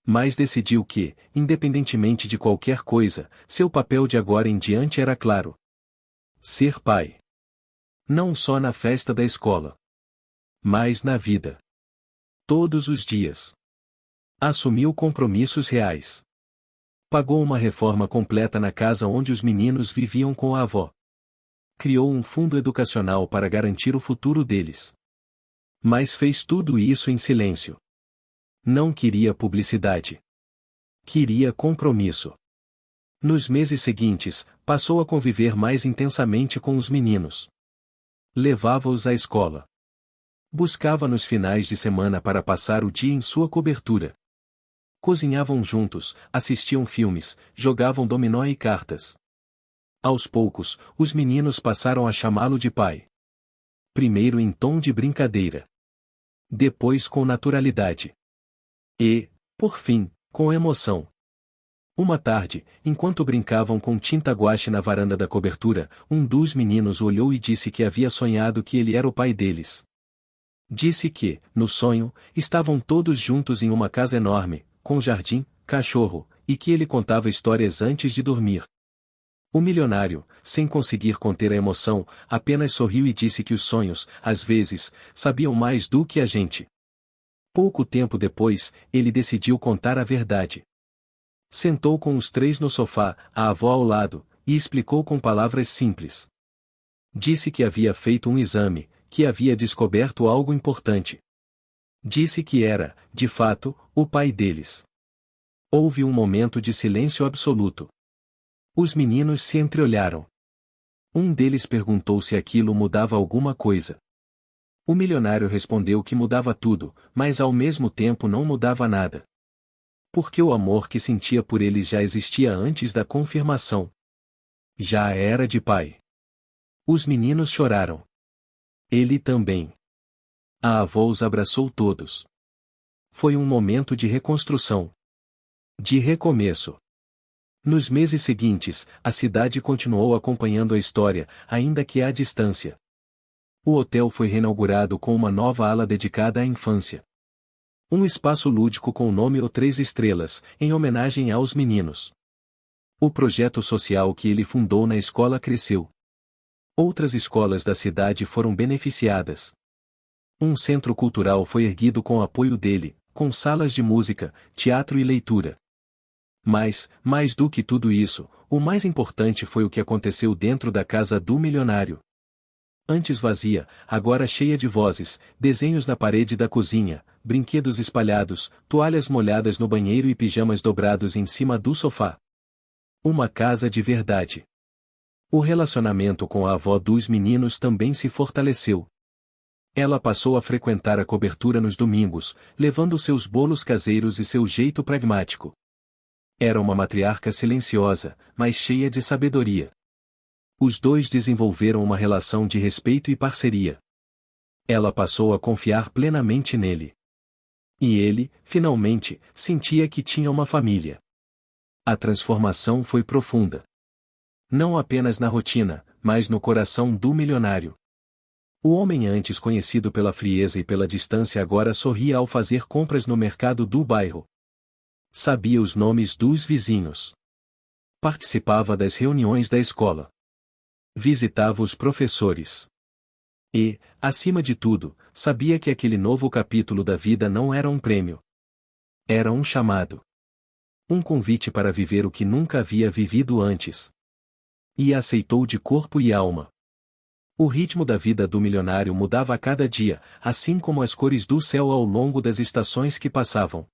Mas decidiu que, independentemente de qualquer coisa, seu papel de agora em diante era claro. Ser pai. Não só na festa da escola. Mas na vida. Todos os dias. Assumiu compromissos reais. Pagou uma reforma completa na casa onde os meninos viviam com a avó. Criou um fundo educacional para garantir o futuro deles. Mas fez tudo isso em silêncio. Não queria publicidade. Queria compromisso. Nos meses seguintes, passou a conviver mais intensamente com os meninos. Levava-os à escola. Buscava nos finais de semana para passar o dia em sua cobertura. Cozinhavam juntos, assistiam filmes, jogavam dominó e cartas. Aos poucos, os meninos passaram a chamá-lo de pai. Primeiro em tom de brincadeira. depois com naturalidade. E, por fim, com emoção. Uma tarde, enquanto brincavam com tinta guache na varanda da cobertura, um dos meninos olhou e disse que havia sonhado que ele era o pai deles. Disse que, no sonho, estavam todos juntos em uma casa enorme, com jardim, cachorro, e que ele contava histórias antes de dormir. O milionário, sem conseguir conter a emoção, apenas sorriu e disse que os sonhos, às vezes, sabiam mais do que a gente. Pouco tempo depois, ele decidiu contar a verdade. Sentou com os três no sofá, a avó ao lado, e explicou com palavras simples. Disse que havia feito um exame, que havia descoberto algo importante. Disse que era, de fato, o pai deles. Houve um momento de silêncio absoluto. Os meninos se entreolharam. Um deles perguntou se aquilo mudava alguma coisa. O milionário respondeu que mudava tudo, mas ao mesmo tempo não mudava nada. Porque o amor que sentia por eles já existia antes da confirmação. Já era de pai. Os meninos choraram. Ele também. A avó os abraçou todos. Foi um momento de reconstrução. De recomeço. Nos meses seguintes, a cidade continuou acompanhando a história, ainda que à distância. O hotel foi reinaugurado com uma nova ala dedicada à infância. Um espaço lúdico com o nome O 3 Estrelas, em homenagem aos meninos. O projeto social que ele fundou na escola cresceu. Outras escolas da cidade foram beneficiadas. Um centro cultural foi erguido com o apoio dele, com salas de música, teatro e leitura. Mas, mais do que tudo isso, o mais importante foi o que aconteceu dentro da casa do milionário. Antes vazia, agora cheia de vozes, desenhos na parede da cozinha, brinquedos espalhados, toalhas molhadas no banheiro e pijamas dobrados em cima do sofá. Uma casa de verdade. O relacionamento com a avó dos meninos também se fortaleceu. Ela passou a frequentar a cobertura nos domingos, levando seus bolos caseiros e seu jeito pragmático. Era uma matriarca silenciosa, mas cheia de sabedoria. Os dois desenvolveram uma relação de respeito e parceria. Ela passou a confiar plenamente nele. E ele, finalmente, sentia que tinha uma família. A transformação foi profunda. Não apenas na rotina, mas no coração do milionário. O homem antes conhecido pela frieza e pela distância agora sorria ao fazer compras no mercado do bairro. Sabia os nomes dos vizinhos. Participava das reuniões da escola. Visitava os professores. E, acima de tudo, sabia que aquele novo capítulo da vida não era um prêmio. Era um chamado. Um convite para viver o que nunca havia vivido antes. E aceitou de corpo e alma. O ritmo da vida do milionário mudava a cada dia, assim como as cores do céu ao longo das estações que passavam.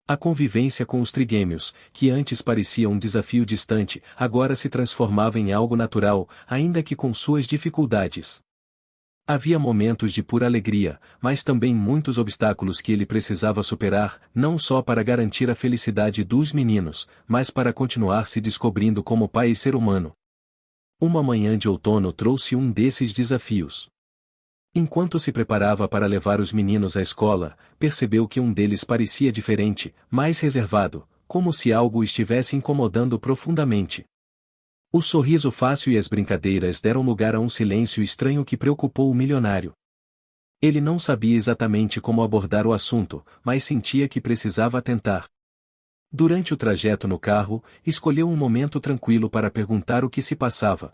A convivência com os trigêmeos, que antes parecia um desafio distante, agora se transformava em algo natural, ainda que com suas dificuldades. Havia momentos de pura alegria, mas também muitos obstáculos que ele precisava superar, não só para garantir a felicidade dos meninos, mas para continuar se descobrindo como pai e ser humano. Uma manhã de outono trouxe um desses desafios. Enquanto se preparava para levar os meninos à escola, percebeu que um deles parecia diferente, mais reservado, como se algo o estivesse incomodando profundamente. O sorriso fácil e as brincadeiras deram lugar a um silêncio estranho que preocupou o milionário. Ele não sabia exatamente como abordar o assunto, mas sentia que precisava tentar. Durante o trajeto no carro, escolheu um momento tranquilo para perguntar o que se passava.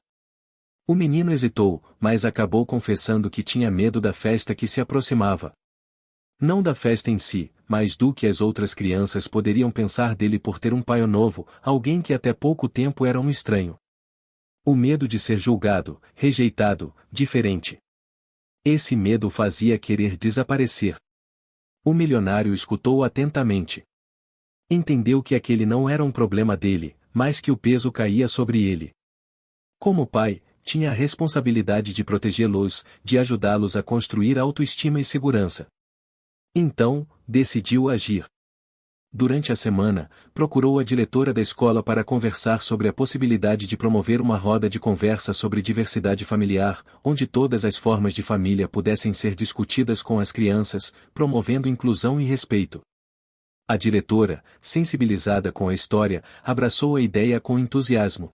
O menino hesitou, mas acabou confessando que tinha medo da festa que se aproximava. Não da festa em si, mas do que as outras crianças poderiam pensar dele por ter um pai novo, alguém que até pouco tempo era um estranho. O medo de ser julgado, rejeitado, diferente. Esse medo o fazia querer desaparecer. O milionário escutou atentamente. Entendeu que aquele não era um problema dele, mas que o peso caía sobre ele. Como pai, tinha a responsabilidade de protegê-los, de ajudá-los a construir autoestima e segurança. Então, decidiu agir. Durante a semana, procurou a diretora da escola para conversar sobre a possibilidade de promover uma roda de conversa sobre diversidade familiar, onde todas as formas de família pudessem ser discutidas com as crianças, promovendo inclusão e respeito. A diretora, sensibilizada com a história, abraçou a ideia com entusiasmo.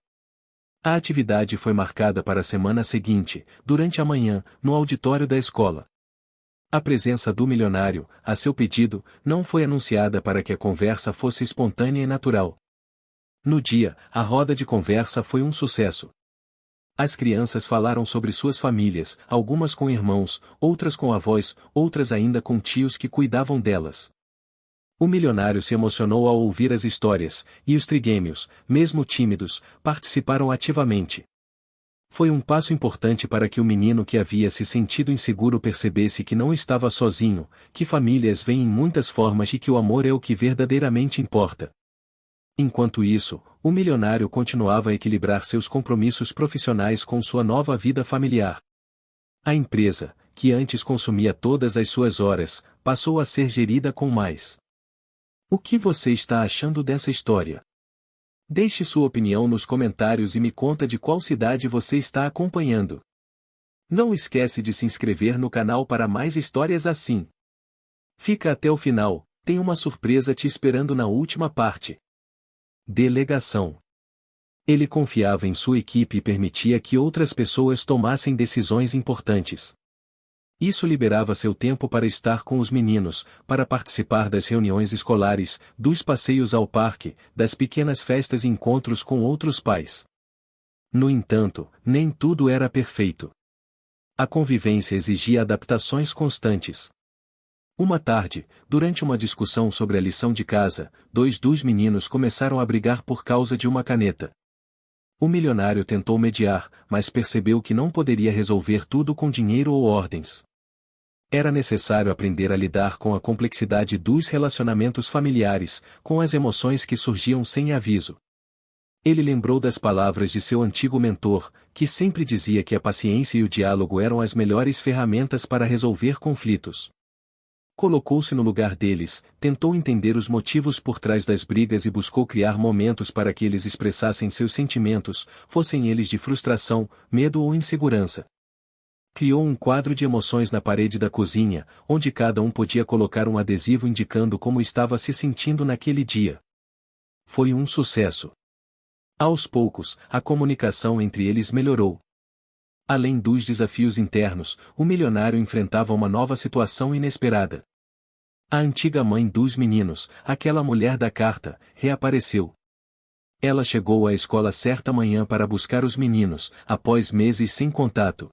A atividade foi marcada para a semana seguinte, durante a manhã, no auditório da escola. A presença do milionário, a seu pedido, não foi anunciada para que a conversa fosse espontânea e natural. No dia, a roda de conversa foi um sucesso. As crianças falaram sobre suas famílias, algumas com irmãos, outras com avós, outras ainda com tios que cuidavam delas. O milionário se emocionou ao ouvir as histórias, e os trigêmeos, mesmo tímidos, participaram ativamente. Foi um passo importante para que o menino que havia se sentido inseguro percebesse que não estava sozinho, que famílias vêm em muitas formas e que o amor é o que verdadeiramente importa. Enquanto isso, o milionário continuava a equilibrar seus compromissos profissionais com sua nova vida familiar. A empresa, que antes consumia todas as suas horas, passou a ser gerida com mais. O que você está achando dessa história? Deixe sua opinião nos comentários e me conta de qual cidade você está acompanhando. Não esquece de se inscrever no canal para mais histórias assim. Fica até o final, tem uma surpresa te esperando na última parte. Delegação. Ele confiava em sua equipe e permitia que outras pessoas tomassem decisões importantes. Isso liberava seu tempo para estar com os meninos, para participar das reuniões escolares, dos passeios ao parque, das pequenas festas e encontros com outros pais. No entanto, nem tudo era perfeito. A convivência exigia adaptações constantes. Uma tarde, durante uma discussão sobre a lição de casa, dois dos meninos começaram a brigar por causa de uma caneta. O milionário tentou mediar, mas percebeu que não poderia resolver tudo com dinheiro ou ordens. Era necessário aprender a lidar com a complexidade dos relacionamentos familiares, com as emoções que surgiam sem aviso. Ele lembrou das palavras de seu antigo mentor, que sempre dizia que a paciência e o diálogo eram as melhores ferramentas para resolver conflitos. Colocou-se no lugar deles, tentou entender os motivos por trás das brigas e buscou criar momentos para que eles expressassem seus sentimentos, fossem eles de frustração, medo ou insegurança. Criou um quadro de emoções na parede da cozinha, onde cada um podia colocar um adesivo indicando como estava se sentindo naquele dia. Foi um sucesso. Aos poucos, a comunicação entre eles melhorou. Além dos desafios internos, o milionário enfrentava uma nova situação inesperada. A antiga mãe dos meninos, aquela mulher da carta, reapareceu. Ela chegou à escola certa manhã para buscar os meninos, após meses sem contato.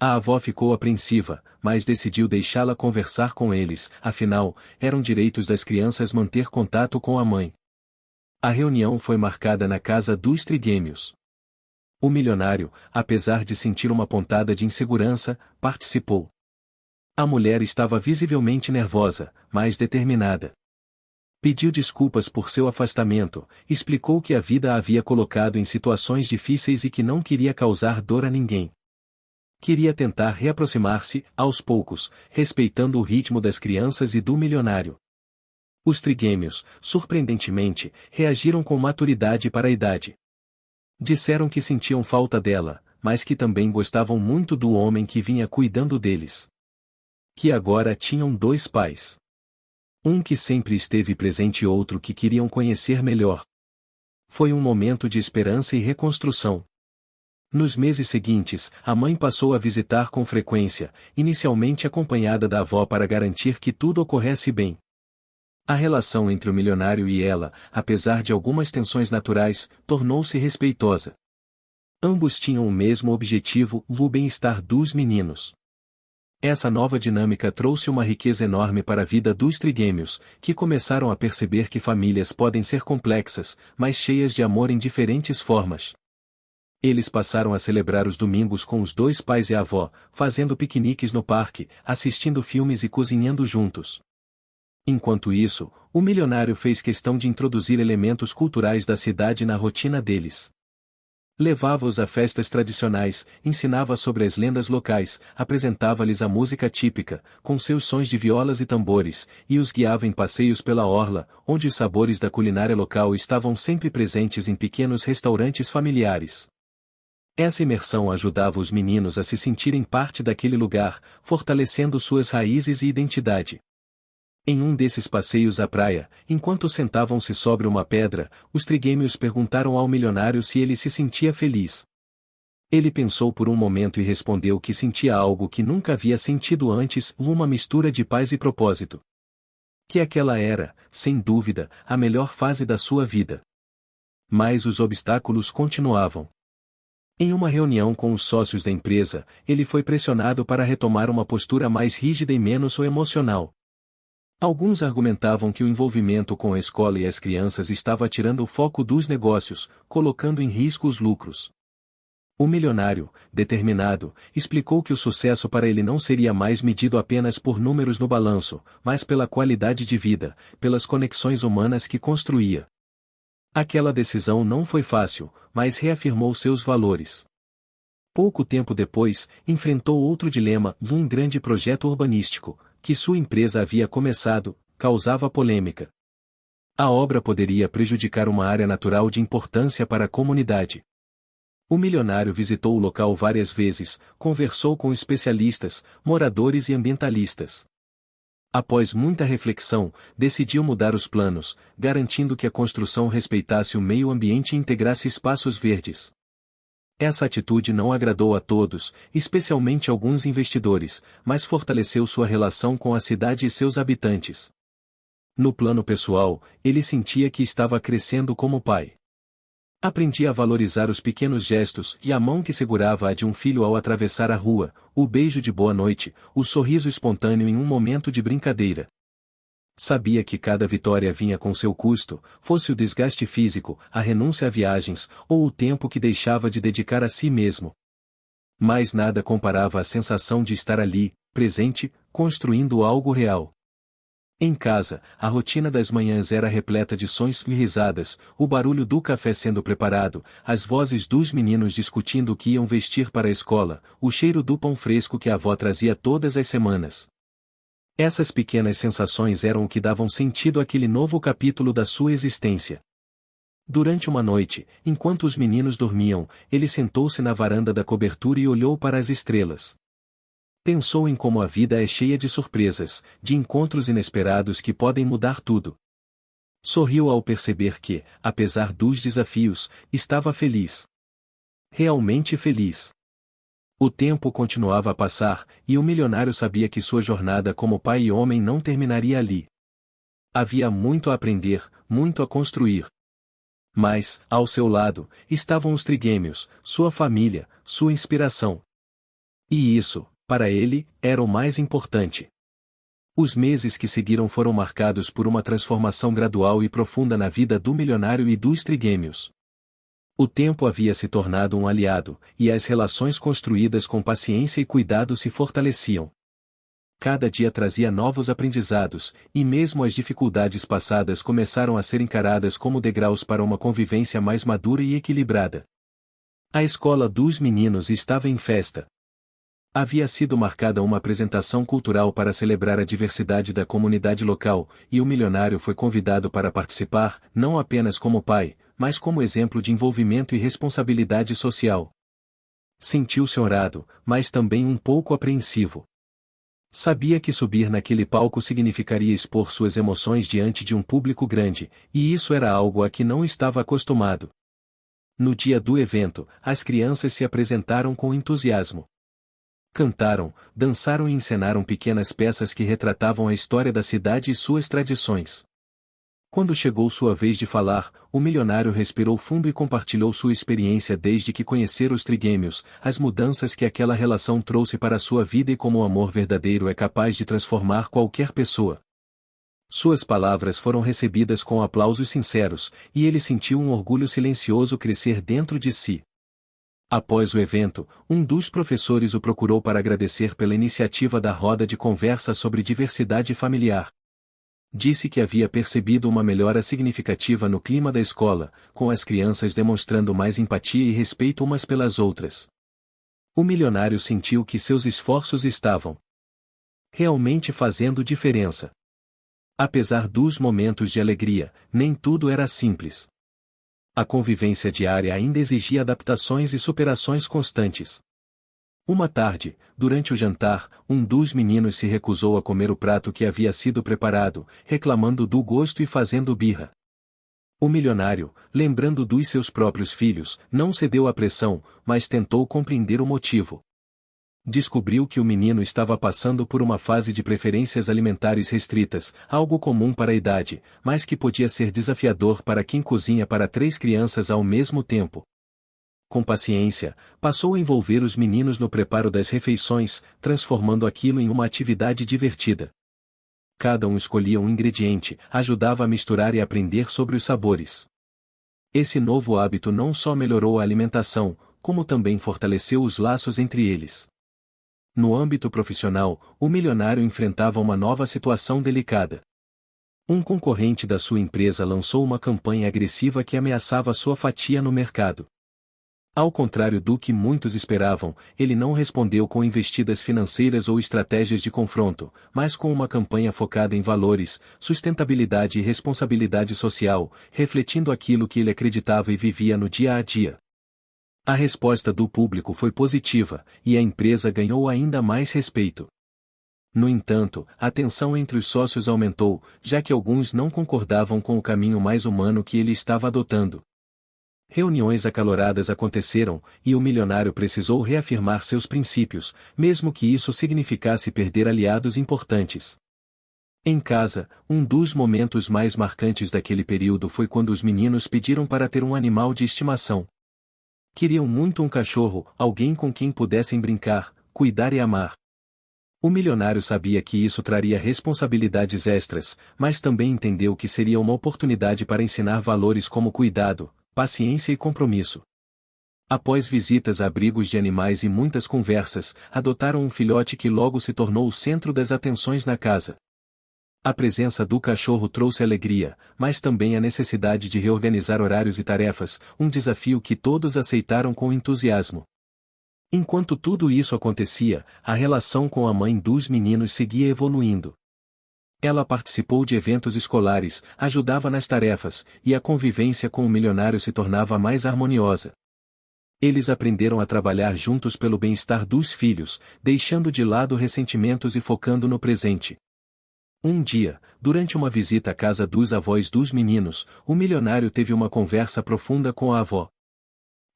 A avó ficou apreensiva, mas decidiu deixá-la conversar com eles, afinal, eram direitos das crianças manter contato com a mãe. A reunião foi marcada na casa dos trigêmeos. O milionário, apesar de sentir uma pontada de insegurança, participou. A mulher estava visivelmente nervosa, mas determinada. Pediu desculpas por seu afastamento, explicou que a vida a havia colocado em situações difíceis e que não queria causar dor a ninguém. Queria tentar reaproximar-se, aos poucos, respeitando o ritmo das crianças e do milionário. Os trigêmeos, surpreendentemente, reagiram com maturidade para a idade. Disseram que sentiam falta dela, mas que também gostavam muito do homem que vinha cuidando deles. Que agora tinham dois pais. Um que sempre esteve presente e outro que queriam conhecer melhor. Foi um momento de esperança e reconstrução. Nos meses seguintes, a mãe passou a visitar com frequência, inicialmente acompanhada da avó para garantir que tudo ocorresse bem. A relação entre o milionário e ela, apesar de algumas tensões naturais, tornou-se respeitosa. Ambos tinham o mesmo objetivo, o bem-estar dos meninos. Essa nova dinâmica trouxe uma riqueza enorme para a vida dos trigêmeos, que começaram a perceber que famílias podem ser complexas, mas cheias de amor em diferentes formas. Eles passaram a celebrar os domingos com os dois pais e a avó, fazendo piqueniques no parque, assistindo filmes e cozinhando juntos. Enquanto isso, o milionário fez questão de introduzir elementos culturais da cidade na rotina deles. Levava-os a festas tradicionais, ensinava sobre as lendas locais, apresentava-lhes a música típica, com seus sons de violas e tambores, e os guiava em passeios pela orla, onde os sabores da culinária local estavam sempre presentes em pequenos restaurantes familiares. Essa imersão ajudava os meninos a se sentirem parte daquele lugar, fortalecendo suas raízes e identidade. Em um desses passeios à praia, enquanto sentavam-se sobre uma pedra, os trigêmeos perguntaram ao milionário se ele se sentia feliz. Ele pensou por um momento e respondeu que sentia algo que nunca havia sentido antes, uma mistura de paz e propósito. Que aquela era, sem dúvida, a melhor fase da sua vida. Mas os obstáculos continuavam. Em uma reunião com os sócios da empresa, ele foi pressionado para retomar uma postura mais rígida e menos emocional. Alguns argumentavam que o envolvimento com a escola e as crianças estava tirando o foco dos negócios, colocando em risco os lucros. O milionário, determinado, explicou que o sucesso para ele não seria mais medido apenas por números no balanço, mas pela qualidade de vida, pelas conexões humanas que construía. Aquela decisão não foi fácil, mas reafirmou seus valores. Pouco tempo depois, enfrentou outro dilema: um grande projeto urbanístico, que sua empresa havia começado, causava polêmica. A obra poderia prejudicar uma área natural de importância para a comunidade. O milionário visitou o local várias vezes, conversou com especialistas, moradores e ambientalistas. Após muita reflexão, decidiu mudar os planos, garantindo que a construção respeitasse o meio ambiente e integrasse espaços verdes. Essa atitude não agradou a todos, especialmente alguns investidores, mas fortaleceu sua relação com a cidade e seus habitantes. No plano pessoal, ele sentia que estava crescendo como pai. Aprendia a valorizar os pequenos gestos e a mão que segurava a de um filho ao atravessar a rua, o beijo de boa noite, o sorriso espontâneo em um momento de brincadeira. Sabia que cada vitória vinha com seu custo, fosse o desgaste físico, a renúncia a viagens, ou o tempo que deixava de dedicar a si mesmo. Mas nada comparava a sensação de estar ali, presente, construindo algo real. Em casa, a rotina das manhãs era repleta de sons e risadas, o barulho do café sendo preparado, as vozes dos meninos discutindo o que iam vestir para a escola, o cheiro do pão fresco que a avó trazia todas as semanas. Essas pequenas sensações eram o que davam sentido àquele novo capítulo da sua existência. Durante uma noite, enquanto os meninos dormiam, ele sentou-se na varanda da cobertura e olhou para as estrelas. Pensou em como a vida é cheia de surpresas, de encontros inesperados que podem mudar tudo. Sorriu ao perceber que, apesar dos desafios, estava feliz. Realmente feliz. O tempo continuava a passar, e o milionário sabia que sua jornada como pai e homem não terminaria ali. Havia muito a aprender, muito a construir. Mas, ao seu lado, estavam os trigêmeos, sua família, sua inspiração. E isso, para ele, era o mais importante. Os meses que seguiram foram marcados por uma transformação gradual e profunda na vida do milionário e dos trigêmeos. O tempo havia se tornado um aliado, e as relações construídas com paciência e cuidado se fortaleciam. Cada dia trazia novos aprendizados, e mesmo as dificuldades passadas começaram a ser encaradas como degraus para uma convivência mais madura e equilibrada. A escola dos meninos estava em festa. Havia sido marcada uma apresentação cultural para celebrar a diversidade da comunidade local, e o milionário foi convidado para participar, não apenas como pai, mas como exemplo de envolvimento e responsabilidade social. Sentiu-se honrado, mas também um pouco apreensivo. Sabia que subir naquele palco significaria expor suas emoções diante de um público grande, e isso era algo a que não estava acostumado. No dia do evento, as crianças se apresentaram com entusiasmo. Cantaram, dançaram e encenaram pequenas peças que retratavam a história da cidade e suas tradições. Quando chegou sua vez de falar, o milionário respirou fundo e compartilhou sua experiência desde que conhecera os trigêmeos, as mudanças que aquela relação trouxe para sua vida e como o amor verdadeiro é capaz de transformar qualquer pessoa. Suas palavras foram recebidas com aplausos sinceros, e ele sentiu um orgulho silencioso crescer dentro de si. Após o evento, um dos professores o procurou para agradecer pela iniciativa da roda de conversa sobre diversidade familiar. Disse que havia percebido uma melhora significativa no clima da escola, com as crianças demonstrando mais empatia e respeito umas pelas outras. O milionário sentiu que seus esforços estavam realmente fazendo diferença. Apesar dos momentos de alegria, nem tudo era simples. A convivência diária ainda exigia adaptações e superações constantes. Uma tarde, durante o jantar, um dos meninos se recusou a comer o prato que havia sido preparado, reclamando do gosto e fazendo birra. O milionário, lembrando dos seus próprios filhos, não cedeu à pressão, mas tentou compreender o motivo. Descobriu que o menino estava passando por uma fase de preferências alimentares restritas, algo comum para a idade, mas que podia ser desafiador para quem cozinha para 3 crianças ao mesmo tempo. Com paciência, passou a envolver os meninos no preparo das refeições, transformando aquilo em uma atividade divertida. Cada um escolhia um ingrediente, ajudava a misturar e aprender sobre os sabores. Esse novo hábito não só melhorou a alimentação, como também fortaleceu os laços entre eles. No âmbito profissional, o milionário enfrentava uma nova situação delicada. Um concorrente da sua empresa lançou uma campanha agressiva que ameaçava sua fatia no mercado. Ao contrário do que muitos esperavam, ele não respondeu com investidas financeiras ou estratégias de confronto, mas com uma campanha focada em valores, sustentabilidade e responsabilidade social, refletindo aquilo que ele acreditava e vivia no dia a dia. A resposta do público foi positiva, e a empresa ganhou ainda mais respeito. No entanto, a tensão entre os sócios aumentou, já que alguns não concordavam com o caminho mais humano que ele estava adotando. Reuniões acaloradas aconteceram, e o milionário precisou reafirmar seus princípios, mesmo que isso significasse perder aliados importantes. Em casa, um dos momentos mais marcantes daquele período foi quando os meninos pediram para ter um animal de estimação. Queriam muito um cachorro, alguém com quem pudessem brincar, cuidar e amar. O milionário sabia que isso traria responsabilidades extras, mas também entendeu que seria uma oportunidade para ensinar valores como cuidado, paciência e compromisso. Após visitas a abrigos de animais e muitas conversas, adotaram um filhote que logo se tornou o centro das atenções na casa. A presença do cachorro trouxe alegria, mas também a necessidade de reorganizar horários e tarefas, um desafio que todos aceitaram com entusiasmo. Enquanto tudo isso acontecia, a relação com a mãe dos meninos seguia evoluindo. Ela participou de eventos escolares, ajudava nas tarefas, e a convivência com o milionário se tornava mais harmoniosa. Eles aprenderam a trabalhar juntos pelo bem-estar dos filhos, deixando de lado ressentimentos e focando no presente. Um dia, durante uma visita à casa dos avós dos meninos, o milionário teve uma conversa profunda com a avó.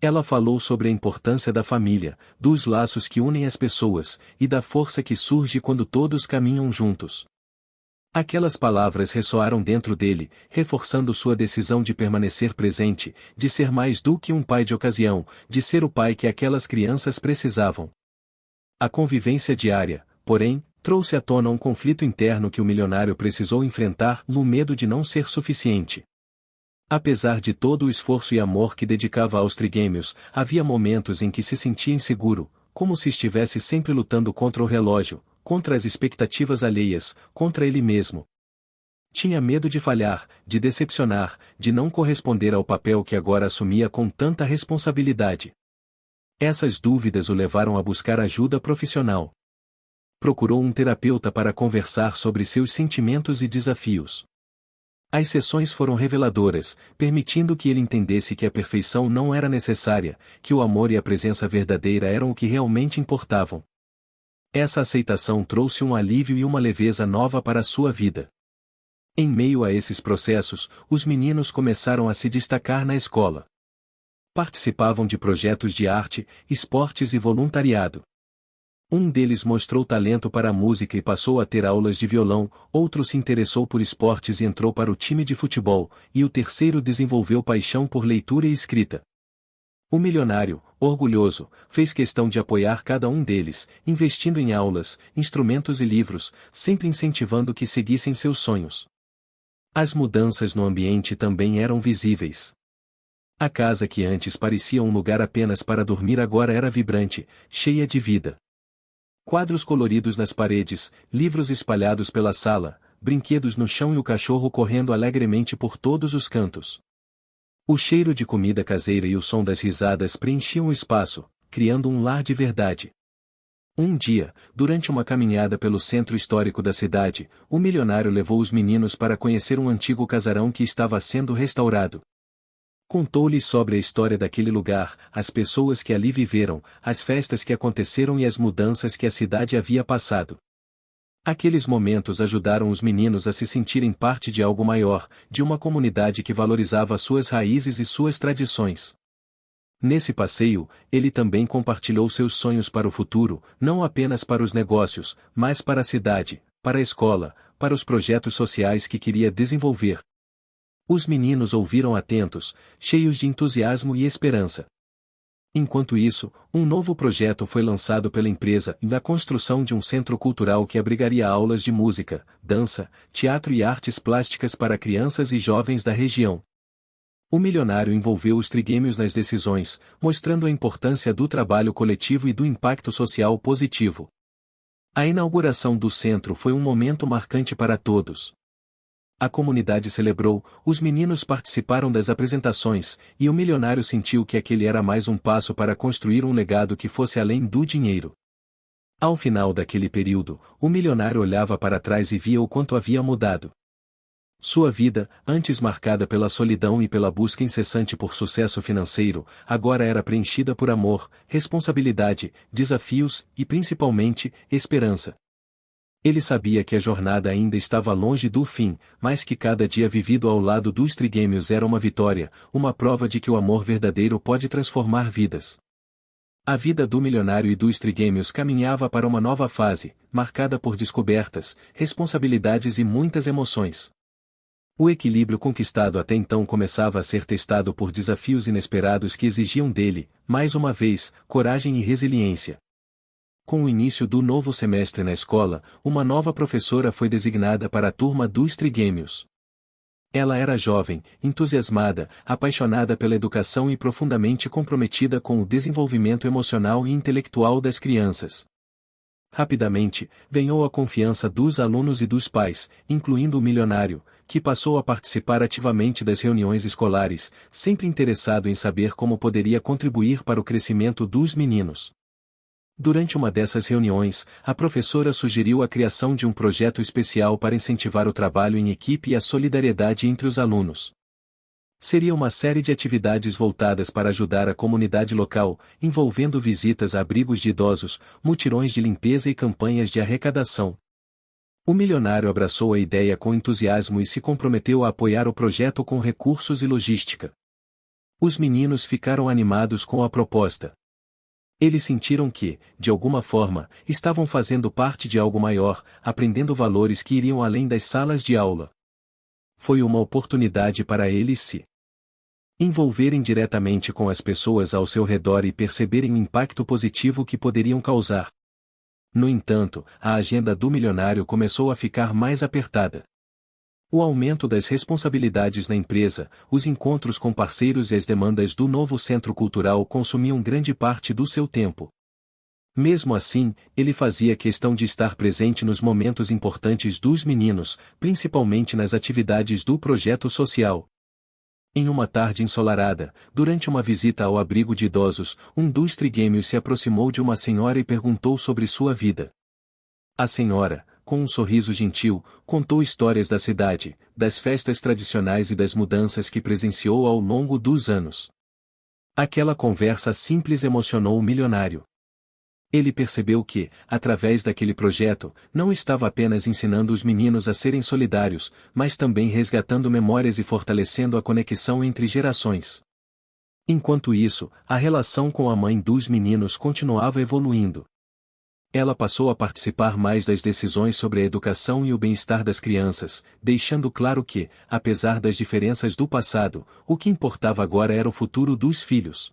Ela falou sobre a importância da família, dos laços que unem as pessoas, e da força que surge quando todos caminham juntos. Aquelas palavras ressoaram dentro dele, reforçando sua decisão de permanecer presente, de ser mais do que um pai de ocasião, de ser o pai que aquelas crianças precisavam. A convivência diária, porém, trouxe à tona um conflito interno que o milionário precisou enfrentar no medo de não ser suficiente. Apesar de todo o esforço e amor que dedicava aos trigêmeos, havia momentos em que se sentia inseguro, como se estivesse sempre lutando contra o relógio, contra as expectativas alheias, contra ele mesmo. Tinha medo de falhar, de decepcionar, de não corresponder ao papel que agora assumia com tanta responsabilidade. Essas dúvidas o levaram a buscar ajuda profissional. Procurou um terapeuta para conversar sobre seus sentimentos e desafios. As sessões foram reveladoras, permitindo que ele entendesse que a perfeição não era necessária, que o amor e a presença verdadeira eram o que realmente importavam. Essa aceitação trouxe um alívio e uma leveza nova para a sua vida. Em meio a esses processos, os meninos começaram a se destacar na escola. Participavam de projetos de arte, esportes e voluntariado. Um deles mostrou talento para a música e passou a ter aulas de violão, outro se interessou por esportes e entrou para o time de futebol, e o terceiro desenvolveu paixão por leitura e escrita. O milionário, orgulhoso, fez questão de apoiar cada um deles, investindo em aulas, instrumentos e livros, sempre incentivando que seguissem seus sonhos. As mudanças no ambiente também eram visíveis. A casa que antes parecia um lugar apenas para dormir agora era vibrante, cheia de vida. Quadros coloridos nas paredes, livros espalhados pela sala, brinquedos no chão e o cachorro correndo alegremente por todos os cantos. O cheiro de comida caseira e o som das risadas preenchiam o espaço, criando um lar de verdade. Um dia, durante uma caminhada pelo centro histórico da cidade, o milionário levou os meninos para conhecer um antigo casarão que estava sendo restaurado. Contou-lhes sobre a história daquele lugar, as pessoas que ali viveram, as festas que aconteceram e as mudanças que a cidade havia passado. Aqueles momentos ajudaram os meninos a se sentirem parte de algo maior, de uma comunidade que valorizava suas raízes e suas tradições. Nesse passeio, ele também compartilhou seus sonhos para o futuro, não apenas para os negócios, mas para a cidade, para a escola, para os projetos sociais que queria desenvolver. Os meninos ouviram atentos, cheios de entusiasmo e esperança. Enquanto isso, um novo projeto foi lançado pela empresa na construção de um centro cultural que abrigaria aulas de música, dança, teatro e artes plásticas para crianças e jovens da região. O milionário envolveu os trigêmeos nas decisões, mostrando a importância do trabalho coletivo e do impacto social positivo. A inauguração do centro foi um momento marcante para todos. A comunidade celebrou, os meninos participaram das apresentações, e o milionário sentiu que aquele era mais um passo para construir um legado que fosse além do dinheiro. Ao final daquele período, o milionário olhava para trás e via o quanto havia mudado. Sua vida, antes marcada pela solidão e pela busca incessante por sucesso financeiro, agora era preenchida por amor, responsabilidade, desafios e, principalmente, esperança. Ele sabia que a jornada ainda estava longe do fim, mas que cada dia vivido ao lado dos trigêmeos era uma vitória, uma prova de que o amor verdadeiro pode transformar vidas. A vida do milionário e dos trigêmeos caminhava para uma nova fase, marcada por descobertas, responsabilidades e muitas emoções. O equilíbrio conquistado até então começava a ser testado por desafios inesperados que exigiam dele, mais uma vez, coragem e resiliência. Com o início do novo semestre na escola, uma nova professora foi designada para a turma dos trigêmeos. Ela era jovem, entusiasmada, apaixonada pela educação e profundamente comprometida com o desenvolvimento emocional e intelectual das crianças. Rapidamente, ganhou a confiança dos alunos e dos pais, incluindo o milionário, que passou a participar ativamente das reuniões escolares, sempre interessado em saber como poderia contribuir para o crescimento dos meninos. Durante uma dessas reuniões, a professora sugeriu a criação de um projeto especial para incentivar o trabalho em equipe e a solidariedade entre os alunos. Seria uma série de atividades voltadas para ajudar a comunidade local, envolvendo visitas a abrigos de idosos, mutirões de limpeza e campanhas de arrecadação. O milionário abraçou a ideia com entusiasmo e se comprometeu a apoiar o projeto com recursos e logística. Os meninos ficaram animados com a proposta. Eles sentiram que, de alguma forma, estavam fazendo parte de algo maior, aprendendo valores que iriam além das salas de aula. Foi uma oportunidade para eles se envolverem diretamente com as pessoas ao seu redor e perceberem o impacto positivo que poderiam causar. No entanto, a agenda do milionário começou a ficar mais apertada. O aumento das responsabilidades na empresa, os encontros com parceiros e as demandas do novo centro cultural consumiam grande parte do seu tempo. Mesmo assim, ele fazia questão de estar presente nos momentos importantes dos meninos, principalmente nas atividades do projeto social. Em uma tarde ensolarada, durante uma visita ao abrigo de idosos, um dos trigêmeos se aproximou de uma senhora e perguntou sobre sua vida. A senhora, com um sorriso gentil, contou histórias da cidade, das festas tradicionais e das mudanças que presenciou ao longo dos anos. Aquela conversa simples emocionou o milionário. Ele percebeu que, através daquele projeto, não estava apenas ensinando os meninos a serem solidários, mas também resgatando memórias e fortalecendo a conexão entre gerações. Enquanto isso, a relação com a mãe dos meninos continuava evoluindo. Ela passou a participar mais das decisões sobre a educação e o bem-estar das crianças, deixando claro que, apesar das diferenças do passado, o que importava agora era o futuro dos filhos.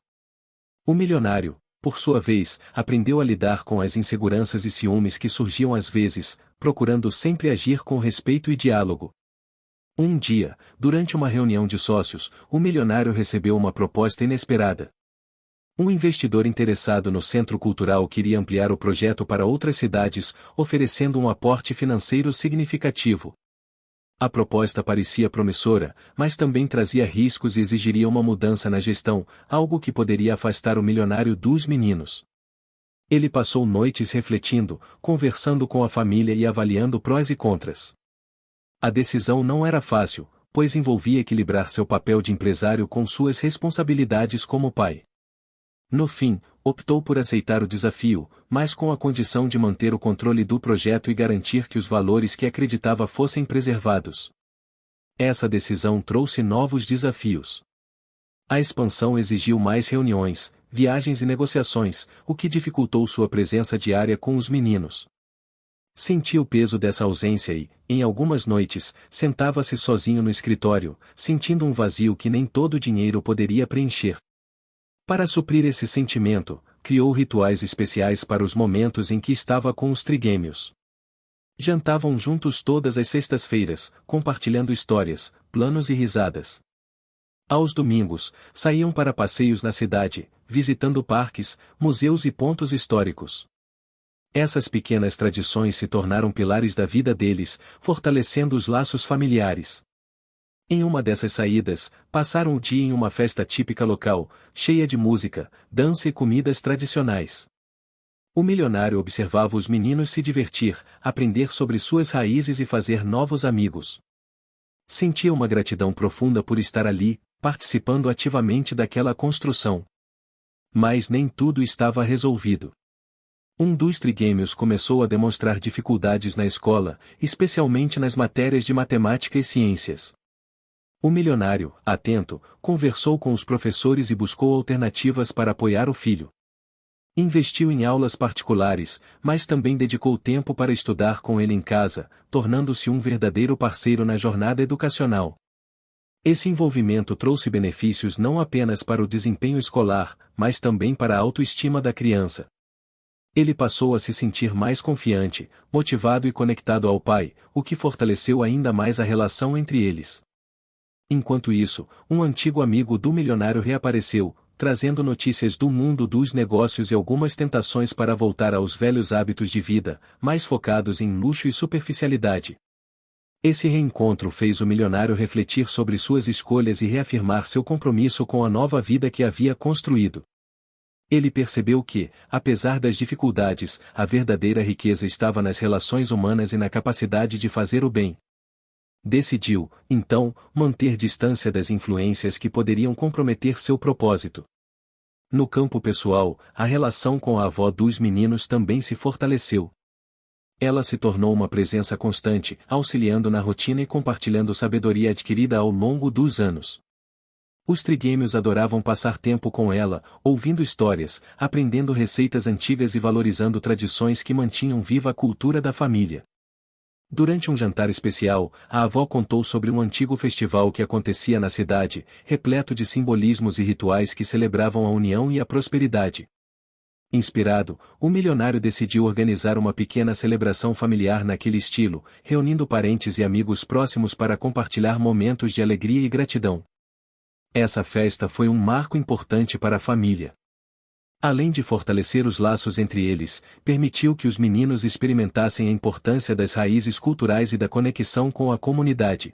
O milionário, por sua vez, aprendeu a lidar com as inseguranças e ciúmes que surgiam às vezes, procurando sempre agir com respeito e diálogo. Um dia, durante uma reunião de sócios, o milionário recebeu uma proposta inesperada. Um investidor interessado no centro cultural queria ampliar o projeto para outras cidades, oferecendo um aporte financeiro significativo. A proposta parecia promissora, mas também trazia riscos e exigiria uma mudança na gestão, algo que poderia afastar o milionário dos meninos. Ele passou noites refletindo, conversando com a família e avaliando prós e contras. A decisão não era fácil, pois envolvia equilibrar seu papel de empresário com suas responsabilidades como pai. No fim, optou por aceitar o desafio, mas com a condição de manter o controle do projeto e garantir que os valores que acreditava fossem preservados. Essa decisão trouxe novos desafios. A expansão exigiu mais reuniões, viagens e negociações, o que dificultou sua presença diária com os meninos. Sentia o peso dessa ausência e, em algumas noites, sentava-se sozinho no escritório, sentindo um vazio que nem todo o dinheiro poderia preencher. Para suprir esse sentimento, criou rituais especiais para os momentos em que estava com os trigêmeos. Jantavam juntos todas as sextas-feiras, compartilhando histórias, planos e risadas. Aos domingos, saíam para passeios na cidade, visitando parques, museus e pontos históricos. Essas pequenas tradições se tornaram pilares da vida deles, fortalecendo os laços familiares. Em uma dessas saídas, passaram o dia em uma festa típica local, cheia de música, dança e comidas tradicionais. O milionário observava os meninos se divertir, aprender sobre suas raízes e fazer novos amigos. Sentia uma gratidão profunda por estar ali, participando ativamente daquela construção. Mas nem tudo estava resolvido. Um dos trigêmeos começou a demonstrar dificuldades na escola, especialmente nas matérias de matemática e ciências. O milionário, atento, conversou com os professores e buscou alternativas para apoiar o filho. Investiu em aulas particulares, mas também dedicou tempo para estudar com ele em casa, tornando-se um verdadeiro parceiro na jornada educacional. Esse envolvimento trouxe benefícios não apenas para o desempenho escolar, mas também para a autoestima da criança. Ele passou a se sentir mais confiante, motivado e conectado ao pai, o que fortaleceu ainda mais a relação entre eles. Enquanto isso, um antigo amigo do milionário reapareceu, trazendo notícias do mundo dos negócios e algumas tentações para voltar aos velhos hábitos de vida, mais focados em luxo e superficialidade. Esse reencontro fez o milionário refletir sobre suas escolhas e reafirmar seu compromisso com a nova vida que havia construído. Ele percebeu que, apesar das dificuldades, a verdadeira riqueza estava nas relações humanas e na capacidade de fazer o bem. Decidiu, então, manter distância das influências que poderiam comprometer seu propósito. No campo pessoal, a relação com a avó dos meninos também se fortaleceu. Ela se tornou uma presença constante, auxiliando na rotina e compartilhando sabedoria adquirida ao longo dos anos. Os trigêmeos adoravam passar tempo com ela, ouvindo histórias, aprendendo receitas antigas e valorizando tradições que mantinham viva a cultura da família. Durante um jantar especial, a avó contou sobre um antigo festival que acontecia na cidade, repleto de simbolismos e rituais que celebravam a união e a prosperidade. Inspirado, o milionário decidiu organizar uma pequena celebração familiar naquele estilo, reunindo parentes e amigos próximos para compartilhar momentos de alegria e gratidão. Essa festa foi um marco importante para a família. Além de fortalecer os laços entre eles, permitiu que os meninos experimentassem a importância das raízes culturais e da conexão com a comunidade.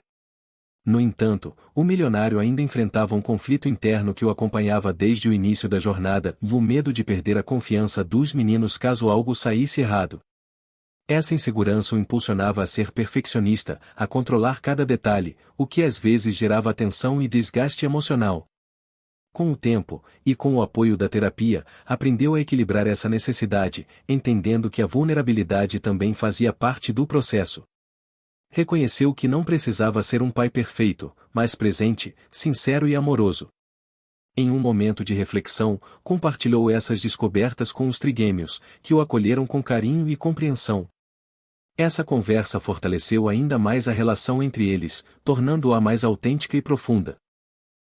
No entanto, o milionário ainda enfrentava um conflito interno que o acompanhava desde o início da jornada, o medo de perder a confiança dos meninos caso algo saísse errado. Essa insegurança o impulsionava a ser perfeccionista, a controlar cada detalhe, o que às vezes gerava tensão e desgaste emocional. Com o tempo, e com o apoio da terapia, aprendeu a equilibrar essa necessidade, entendendo que a vulnerabilidade também fazia parte do processo. Reconheceu que não precisava ser um pai perfeito, mas presente, sincero e amoroso. Em um momento de reflexão, compartilhou essas descobertas com os trigêmeos, que o acolheram com carinho e compreensão. Essa conversa fortaleceu ainda mais a relação entre eles, tornando-a mais autêntica e profunda.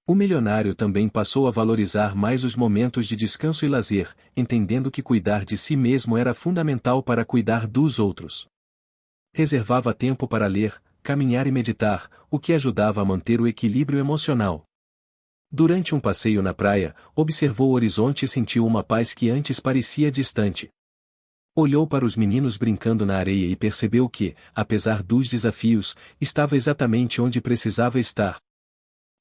O milionário também passou a valorizar mais os momentos de descanso e lazer, entendendo que cuidar de si mesmo era fundamental para cuidar dos outros. Reservava tempo para ler, caminhar e meditar, o que ajudava a manter o equilíbrio emocional. Durante um passeio na praia, observou o horizonte e sentiu uma paz que antes parecia distante. Olhou para os meninos brincando na areia e percebeu que, apesar dos desafios, estava exatamente onde precisava estar.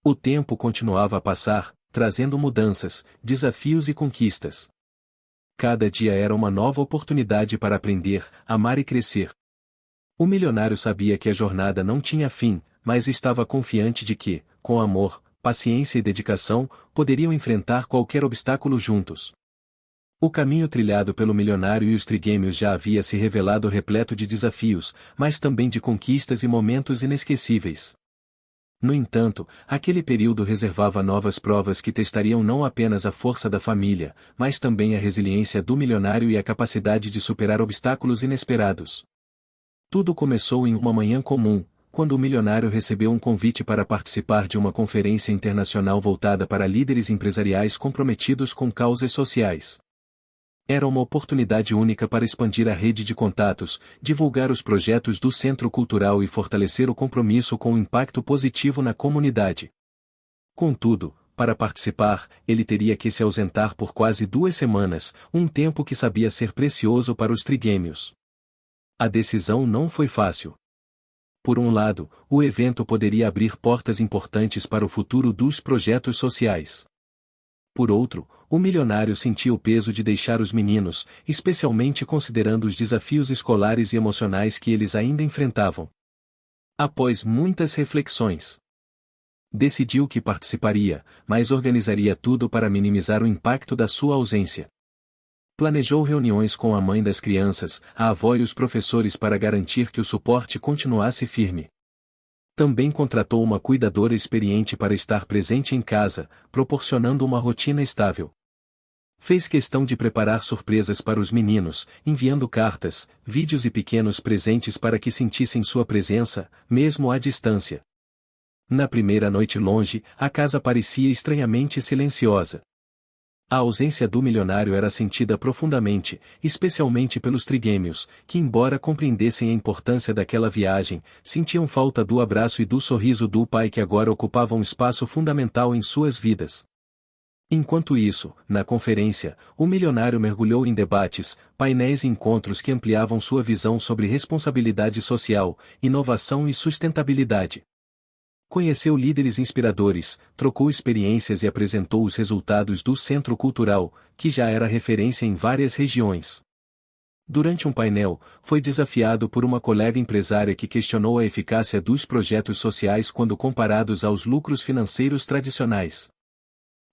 O tempo continuava a passar, trazendo mudanças, desafios e conquistas. Cada dia era uma nova oportunidade para aprender, amar e crescer. O milionário sabia que a jornada não tinha fim, mas estava confiante de que, com amor, paciência e dedicação, poderiam enfrentar qualquer obstáculo juntos. O caminho trilhado pelo milionário e os trigêmeos já havia se revelado repleto de desafios, mas também de conquistas e momentos inesquecíveis. No entanto, aquele período reservava novas provas que testariam não apenas a força da família, mas também a resiliência do milionário e a capacidade de superar obstáculos inesperados. Tudo começou em uma manhã comum, quando o milionário recebeu um convite para participar de uma conferência internacional voltada para líderes empresariais comprometidos com causas sociais. Era uma oportunidade única para expandir a rede de contatos, divulgar os projetos do Centro Cultural e fortalecer o compromisso com o impacto positivo na comunidade. Contudo, para participar, ele teria que se ausentar por quase 2 semanas, um tempo que sabia ser precioso para os trigêmeos. A decisão não foi fácil. Por um lado, o evento poderia abrir portas importantes para o futuro dos projetos sociais. Por outro, o milionário sentia o peso de deixar os meninos, especialmente considerando os desafios escolares e emocionais que eles ainda enfrentavam. Após muitas reflexões, decidiu que participaria, mas organizaria tudo para minimizar o impacto da sua ausência. Planejou reuniões com a mãe das crianças, a avó e os professores para garantir que o suporte continuasse firme. Também contratou uma cuidadora experiente para estar presente em casa, proporcionando uma rotina estável. Fez questão de preparar surpresas para os meninos, enviando cartas, vídeos e pequenos presentes para que sentissem sua presença, mesmo à distância. Na primeira noite longe, a casa parecia estranhamente silenciosa. A ausência do milionário era sentida profundamente, especialmente pelos trigêmeos, que embora compreendessem a importância daquela viagem, sentiam falta do abraço e do sorriso do pai que agora ocupava um espaço fundamental em suas vidas. Enquanto isso, na conferência, o milionário mergulhou em debates, painéis e encontros que ampliavam sua visão sobre responsabilidade social, inovação e sustentabilidade. Conheceu líderes inspiradores, trocou experiências e apresentou os resultados do Centro Cultural, que já era referência em várias regiões. Durante um painel, foi desafiado por uma colega empresária que questionou a eficácia dos projetos sociais quando comparados aos lucros financeiros tradicionais.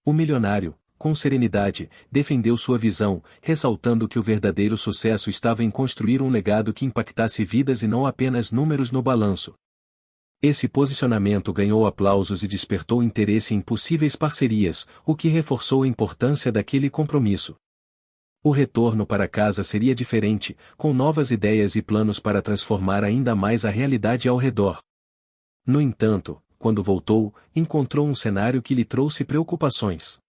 O milionário, com serenidade, defendeu sua visão, ressaltando que o verdadeiro sucesso estava em construir um legado que impactasse vidas e não apenas números no balanço. Esse posicionamento ganhou aplausos e despertou interesse em possíveis parcerias, o que reforçou a importância daquele compromisso. O retorno para casa seria diferente, com novas ideias e planos para transformar ainda mais a realidade ao redor. No entanto, quando voltou, encontrou um cenário que lhe trouxe preocupações.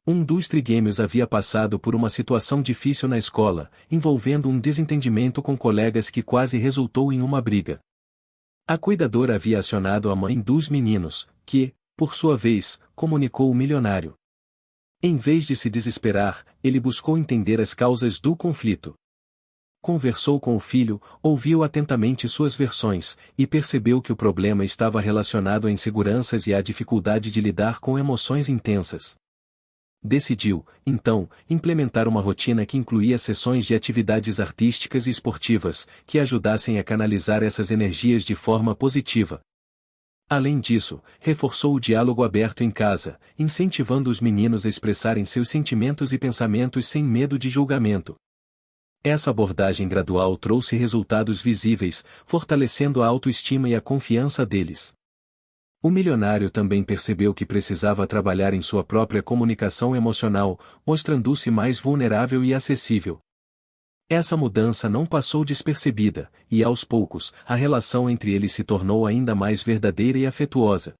Um dos trigêmeos havia passado por uma situação difícil na escola, envolvendo um desentendimento com colegas que quase resultou em uma briga. A cuidadora havia acionado a mãe dos meninos, que, por sua vez, comunicou o milionário. Em vez de se desesperar, ele buscou entender as causas do conflito. Conversou com o filho, ouviu atentamente suas versões, e percebeu que o problema estava relacionado a inseguranças e à dificuldade de lidar com emoções intensas. Decidiu, então, implementar uma rotina que incluía sessões de atividades artísticas e esportivas, que ajudassem a canalizar essas energias de forma positiva. Além disso, reforçou o diálogo aberto em casa, incentivando os meninos a expressarem seus sentimentos e pensamentos sem medo de julgamento. Essa abordagem gradual trouxe resultados visíveis, fortalecendo a autoestima e a confiança deles. O milionário também percebeu que precisava trabalhar em sua própria comunicação emocional, mostrando-se mais vulnerável e acessível. Essa mudança não passou despercebida, e aos poucos, a relação entre eles se tornou ainda mais verdadeira e afetuosa.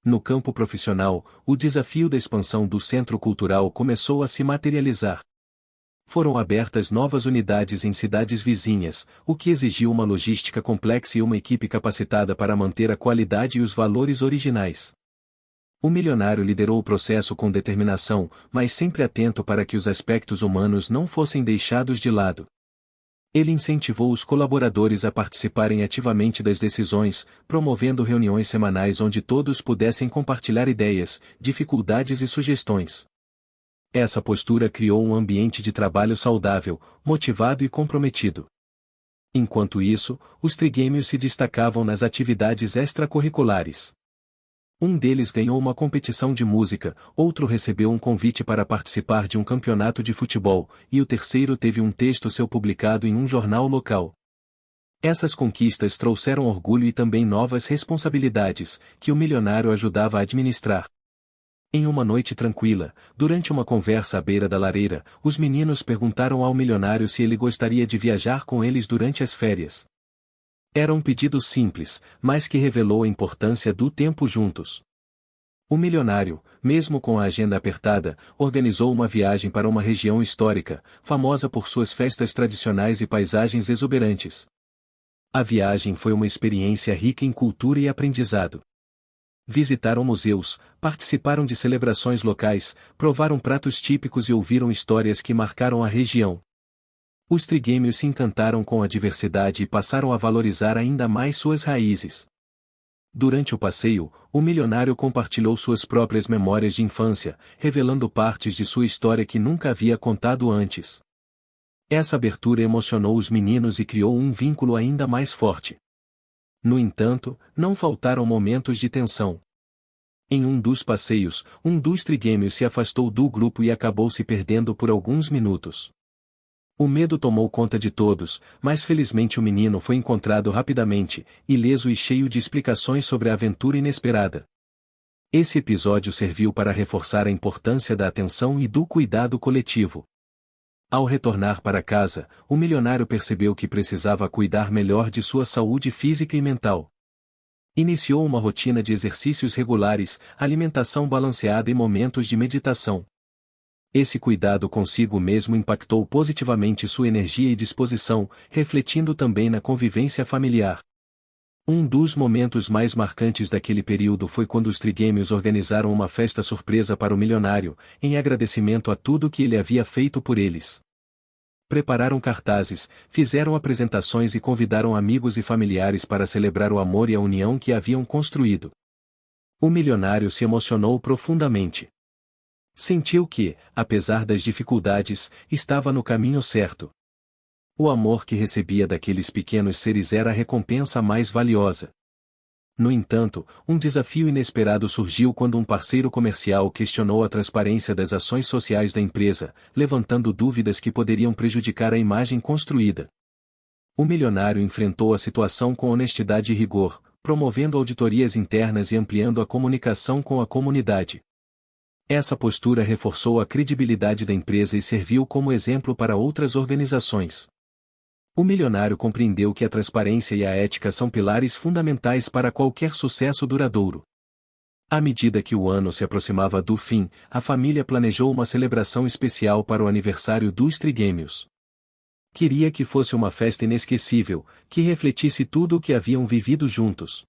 No campo profissional, o desafio da expansão do Centro Cultural começou a se materializar. Foram abertas novas unidades em cidades vizinhas, o que exigiu uma logística complexa e uma equipe capacitada para manter a qualidade e os valores originais. O milionário liderou o processo com determinação, mas sempre atento para que os aspectos humanos não fossem deixados de lado. Ele incentivou os colaboradores a participarem ativamente das decisões, promovendo reuniões semanais onde todos pudessem compartilhar ideias, dificuldades e sugestões. Essa postura criou um ambiente de trabalho saudável, motivado e comprometido. Enquanto isso, os trigêmeos se destacavam nas atividades extracurriculares. Um deles ganhou uma competição de música, outro recebeu um convite para participar de um campeonato de futebol, e o terceiro teve um texto seu publicado em um jornal local. Essas conquistas trouxeram orgulho e também novas responsabilidades, que o milionário ajudava a administrar. Em uma noite tranquila, durante uma conversa à beira da lareira, os meninos perguntaram ao milionário se ele gostaria de viajar com eles durante as férias. Era um pedido simples, mas que revelou a importância do tempo juntos. O milionário, mesmo com a agenda apertada, organizou uma viagem para uma região histórica, famosa por suas festas tradicionais e paisagens exuberantes. A viagem foi uma experiência rica em cultura e aprendizado. Visitaram museus, participaram de celebrações locais, provaram pratos típicos e ouviram histórias que marcaram a região. Os trigêmeos se encantaram com a diversidade e passaram a valorizar ainda mais suas raízes. Durante o passeio, o milionário compartilhou suas próprias memórias de infância, revelando partes de sua história que nunca havia contado antes. Essa abertura emocionou os meninos e criou um vínculo ainda mais forte. No entanto, não faltaram momentos de tensão. Em um dos passeios, um dos trigêmeos se afastou do grupo e acabou se perdendo por alguns minutos. O medo tomou conta de todos, mas felizmente o menino foi encontrado rapidamente, ileso e cheio de explicações sobre a aventura inesperada. Esse episódio serviu para reforçar a importância da atenção e do cuidado coletivo. Ao retornar para casa, o milionário percebeu que precisava cuidar melhor de sua saúde física e mental. Iniciou uma rotina de exercícios regulares, alimentação balanceada e momentos de meditação. Esse cuidado consigo mesmo impactou positivamente sua energia e disposição, refletindo também na convivência familiar. Um dos momentos mais marcantes daquele período foi quando os trigêmeos organizaram uma festa surpresa para o milionário, em agradecimento a tudo que ele havia feito por eles. Prepararam cartazes, fizeram apresentações e convidaram amigos e familiares para celebrar o amor e a união que haviam construído. O milionário se emocionou profundamente. Sentiu que, apesar das dificuldades, estava no caminho certo. O amor que recebia daqueles pequenos seres era a recompensa mais valiosa. No entanto, um desafio inesperado surgiu quando um parceiro comercial questionou a transparência das ações sociais da empresa, levantando dúvidas que poderiam prejudicar a imagem construída. O milionário enfrentou a situação com honestidade e rigor, promovendo auditorias internas e ampliando a comunicação com a comunidade. Essa postura reforçou a credibilidade da empresa e serviu como exemplo para outras organizações. O milionário compreendeu que a transparência e a ética são pilares fundamentais para qualquer sucesso duradouro. À medida que o ano se aproximava do fim, a família planejou uma celebração especial para o aniversário dos trigêmeos. Queria que fosse uma festa inesquecível, que refletisse tudo o que haviam vivido juntos.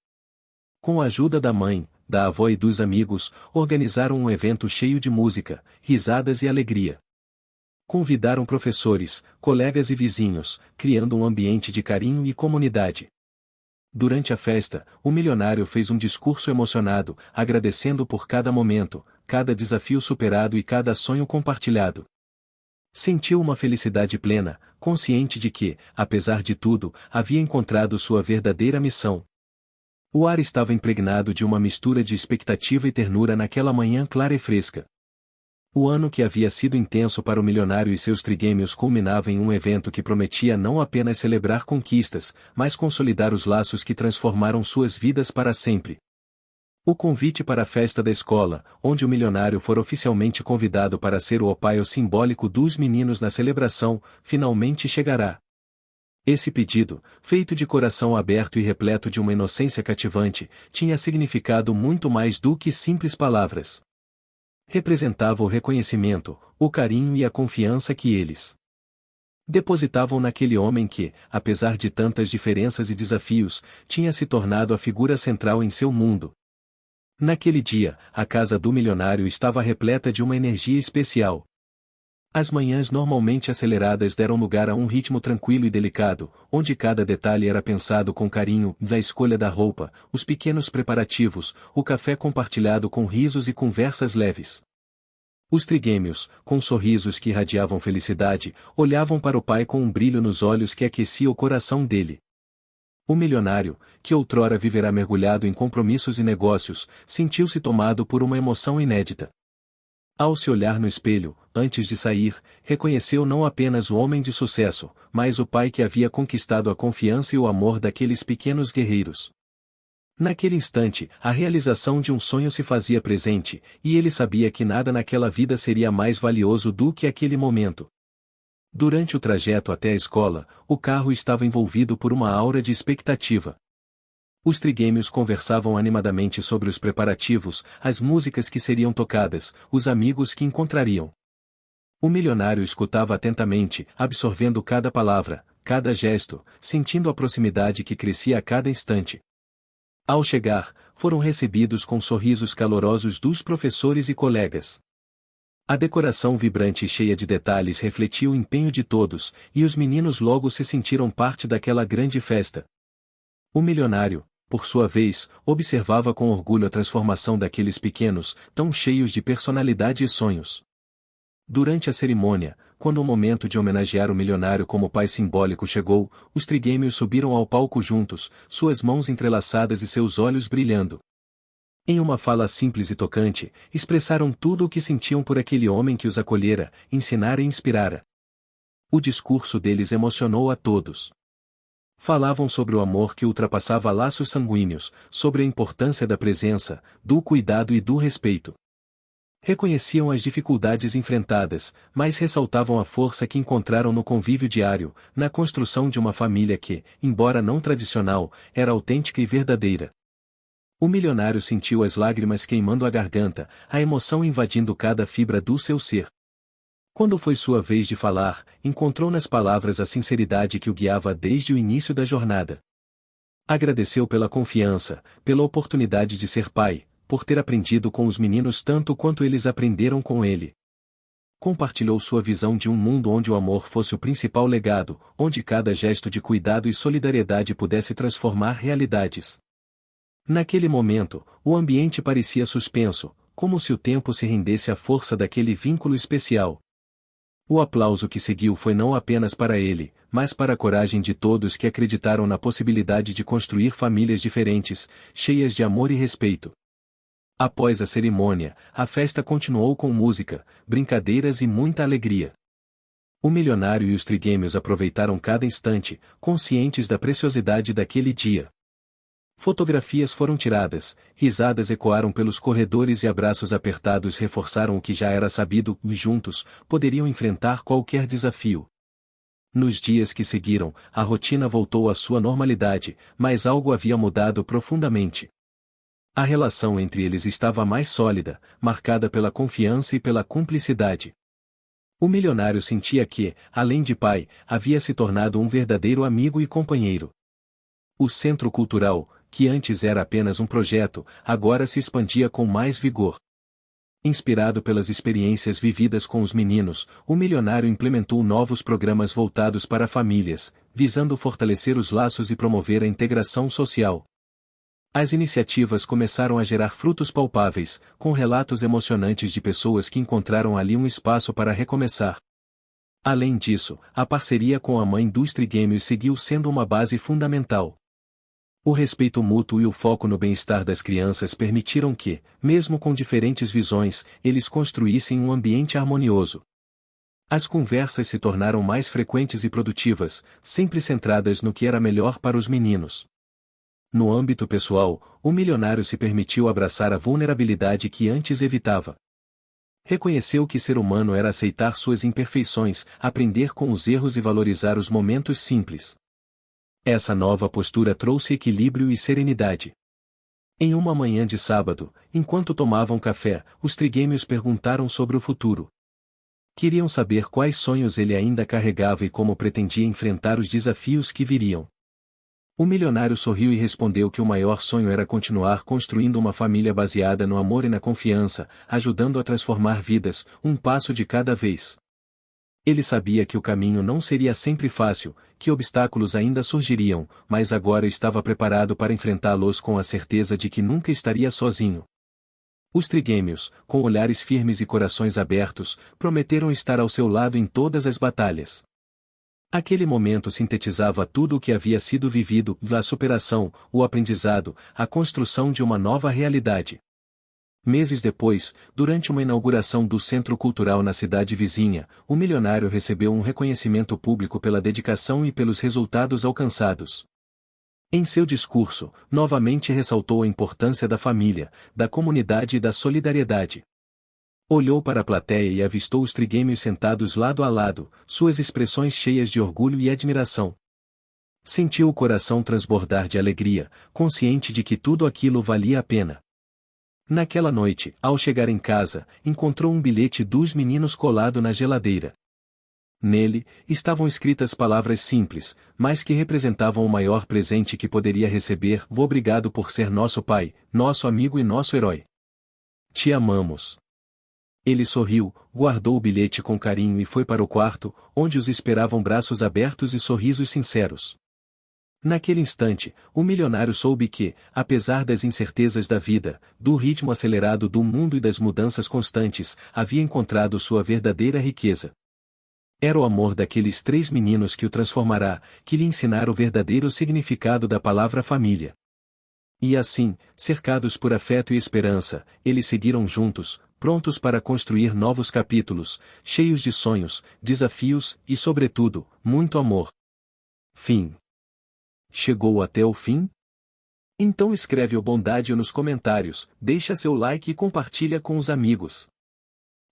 Com a ajuda da mãe, da avó e dos amigos, organizaram um evento cheio de música, risadas e alegria. Convidaram professores, colegas e vizinhos, criando um ambiente de carinho e comunidade. Durante a festa, o milionário fez um discurso emocionado, agradecendo por cada momento, cada desafio superado e cada sonho compartilhado. Sentiu uma felicidade plena, consciente de que, apesar de tudo, havia encontrado sua verdadeira missão. O ar estava impregnado de uma mistura de expectativa e ternura naquela manhã clara e fresca. O ano que havia sido intenso para o milionário e seus trigêmeos culminava em um evento que prometia não apenas celebrar conquistas, mas consolidar os laços que transformaram suas vidas para sempre. O convite para a festa da escola, onde o milionário fora oficialmente convidado para ser o paio simbólico dos meninos na celebração, finalmente chegará. Esse pedido, feito de coração aberto e repleto de uma inocência cativante, tinha significado muito mais do que simples palavras. Representava o reconhecimento, o carinho e a confiança que eles depositavam naquele homem que, apesar de tantas diferenças e desafios, tinha se tornado a figura central em seu mundo. Naquele dia, a casa do milionário estava repleta de uma energia especial. As manhãs normalmente aceleradas deram lugar a um ritmo tranquilo e delicado, onde cada detalhe era pensado com carinho, da escolha da roupa, os pequenos preparativos, o café compartilhado com risos e conversas leves. Os trigêmeos, com sorrisos que irradiavam felicidade, olhavam para o pai com um brilho nos olhos que aquecia o coração dele. O milionário, que outrora vivera mergulhado em compromissos e negócios, sentiu-se tomado por uma emoção inédita. Ao se olhar no espelho, antes de sair, reconheceu não apenas o homem de sucesso, mas o pai que havia conquistado a confiança e o amor daqueles pequenos guerreiros. Naquele instante, a realização de um sonho se fazia presente, e ele sabia que nada naquela vida seria mais valioso do que aquele momento. Durante o trajeto até a escola, o carro estava envolvido por uma aura de expectativa. Os trigêmeos conversavam animadamente sobre os preparativos, as músicas que seriam tocadas, os amigos que encontrariam. O milionário escutava atentamente, absorvendo cada palavra, cada gesto, sentindo a proximidade que crescia a cada instante. Ao chegar, foram recebidos com sorrisos calorosos dos professores e colegas. A decoração vibrante e cheia de detalhes refletia o empenho de todos, e os meninos logo se sentiram parte daquela grande festa. O milionário, por sua vez, observava com orgulho a transformação daqueles pequenos, tão cheios de personalidade e sonhos. Durante a cerimônia, quando o momento de homenagear o milionário como pai simbólico chegou, os trigêmeos subiram ao palco juntos, suas mãos entrelaçadas e seus olhos brilhando. Em uma fala simples e tocante, expressaram tudo o que sentiam por aquele homem que os acolhera, ensinara e inspirara. O discurso deles emocionou a todos. Falavam sobre o amor que ultrapassava laços sanguíneos, sobre a importância da presença, do cuidado e do respeito. Reconheciam as dificuldades enfrentadas, mas ressaltavam a força que encontraram no convívio diário, na construção de uma família que, embora não tradicional, era autêntica e verdadeira. O milionário sentiu as lágrimas queimando a garganta, a emoção invadindo cada fibra do seu ser. Quando foi sua vez de falar, encontrou nas palavras a sinceridade que o guiava desde o início da jornada. Agradeceu pela confiança, pela oportunidade de ser pai, por ter aprendido com os meninos tanto quanto eles aprenderam com ele. Compartilhou sua visão de um mundo onde o amor fosse o principal legado, onde cada gesto de cuidado e solidariedade pudesse transformar realidades. Naquele momento, o ambiente parecia suspenso, como se o tempo se rendesse à força daquele vínculo especial. O aplauso que seguiu foi não apenas para ele, mas para a coragem de todos que acreditaram na possibilidade de construir famílias diferentes, cheias de amor e respeito. Após a cerimônia, a festa continuou com música, brincadeiras e muita alegria. O milionário e os trigêmeos aproveitaram cada instante, conscientes da preciosidade daquele dia. Fotografias foram tiradas, risadas ecoaram pelos corredores e abraços apertados reforçaram o que já era sabido, juntos, poderiam enfrentar qualquer desafio. Nos dias que seguiram, a rotina voltou à sua normalidade, mas algo havia mudado profundamente. A relação entre eles estava mais sólida, marcada pela confiança e pela cumplicidade. O milionário sentia que, além de pai, havia se tornado um verdadeiro amigo e companheiro. O centro cultural, que antes era apenas um projeto, agora se expandia com mais vigor. Inspirado pelas experiências vividas com os meninos, o milionário implementou novos programas voltados para famílias, visando fortalecer os laços e promover a integração social. As iniciativas começaram a gerar frutos palpáveis, com relatos emocionantes de pessoas que encontraram ali um espaço para recomeçar. Além disso, a parceria com a mãe dos trigêmeos seguiu sendo uma base fundamental. O respeito mútuo e o foco no bem-estar das crianças permitiram que, mesmo com diferentes visões, eles construíssem um ambiente harmonioso. As conversas se tornaram mais frequentes e produtivas, sempre centradas no que era melhor para os meninos. No âmbito pessoal, o milionário se permitiu abraçar a vulnerabilidade que antes evitava. Reconheceu que ser humano era aceitar suas imperfeições, aprender com os erros e valorizar os momentos simples. Essa nova postura trouxe equilíbrio e serenidade. Em uma manhã de sábado, enquanto tomavam café, os trigêmeos perguntaram sobre o futuro. Queriam saber quais sonhos ele ainda carregava e como pretendia enfrentar os desafios que viriam. O milionário sorriu e respondeu que o maior sonho era continuar construindo uma família baseada no amor e na confiança, ajudando a transformar vidas, um passo de cada vez. Ele sabia que o caminho não seria sempre fácil, que obstáculos ainda surgiriam, mas agora estava preparado para enfrentá-los com a certeza de que nunca estaria sozinho. Os trigêmeos, com olhares firmes e corações abertos, prometeram estar ao seu lado em todas as batalhas. Aquele momento sintetizava tudo o que havia sido vivido, a superação, o aprendizado, a construção de uma nova realidade. Meses depois, durante uma inauguração do Centro Cultural na cidade vizinha, o milionário recebeu um reconhecimento público pela dedicação e pelos resultados alcançados. Em seu discurso, novamente ressaltou a importância da família, da comunidade e da solidariedade. Olhou para a plateia e avistou os trigêmeos sentados lado a lado, suas expressões cheias de orgulho e admiração. Sentiu o coração transbordar de alegria, consciente de que tudo aquilo valia a pena. Naquela noite, ao chegar em casa, encontrou um bilhete dos meninos colado na geladeira. Nele, estavam escritas palavras simples, mas que representavam o maior presente que poderia receber: obrigado por ser nosso pai, nosso amigo e nosso herói. Te amamos. Ele sorriu, guardou o bilhete com carinho e foi para o quarto, onde os esperavam braços abertos e sorrisos sinceros. Naquele instante, o milionário soube que, apesar das incertezas da vida, do ritmo acelerado do mundo e das mudanças constantes, havia encontrado sua verdadeira riqueza. Era o amor daqueles 3 meninos que o transformará, que lhe ensinara o verdadeiro significado da palavra família. E assim, cercados por afeto e esperança, eles seguiram juntos, prontos para construir novos capítulos, cheios de sonhos, desafios e, sobretudo, muito amor. Fim. Chegou até o fim? Então escreve o Bondade nos comentários, deixa seu like e compartilha com os amigos.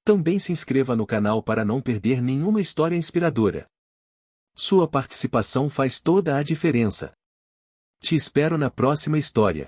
Também se inscreva no canal para não perder nenhuma história inspiradora. Sua participação faz toda a diferença. Te espero na próxima história.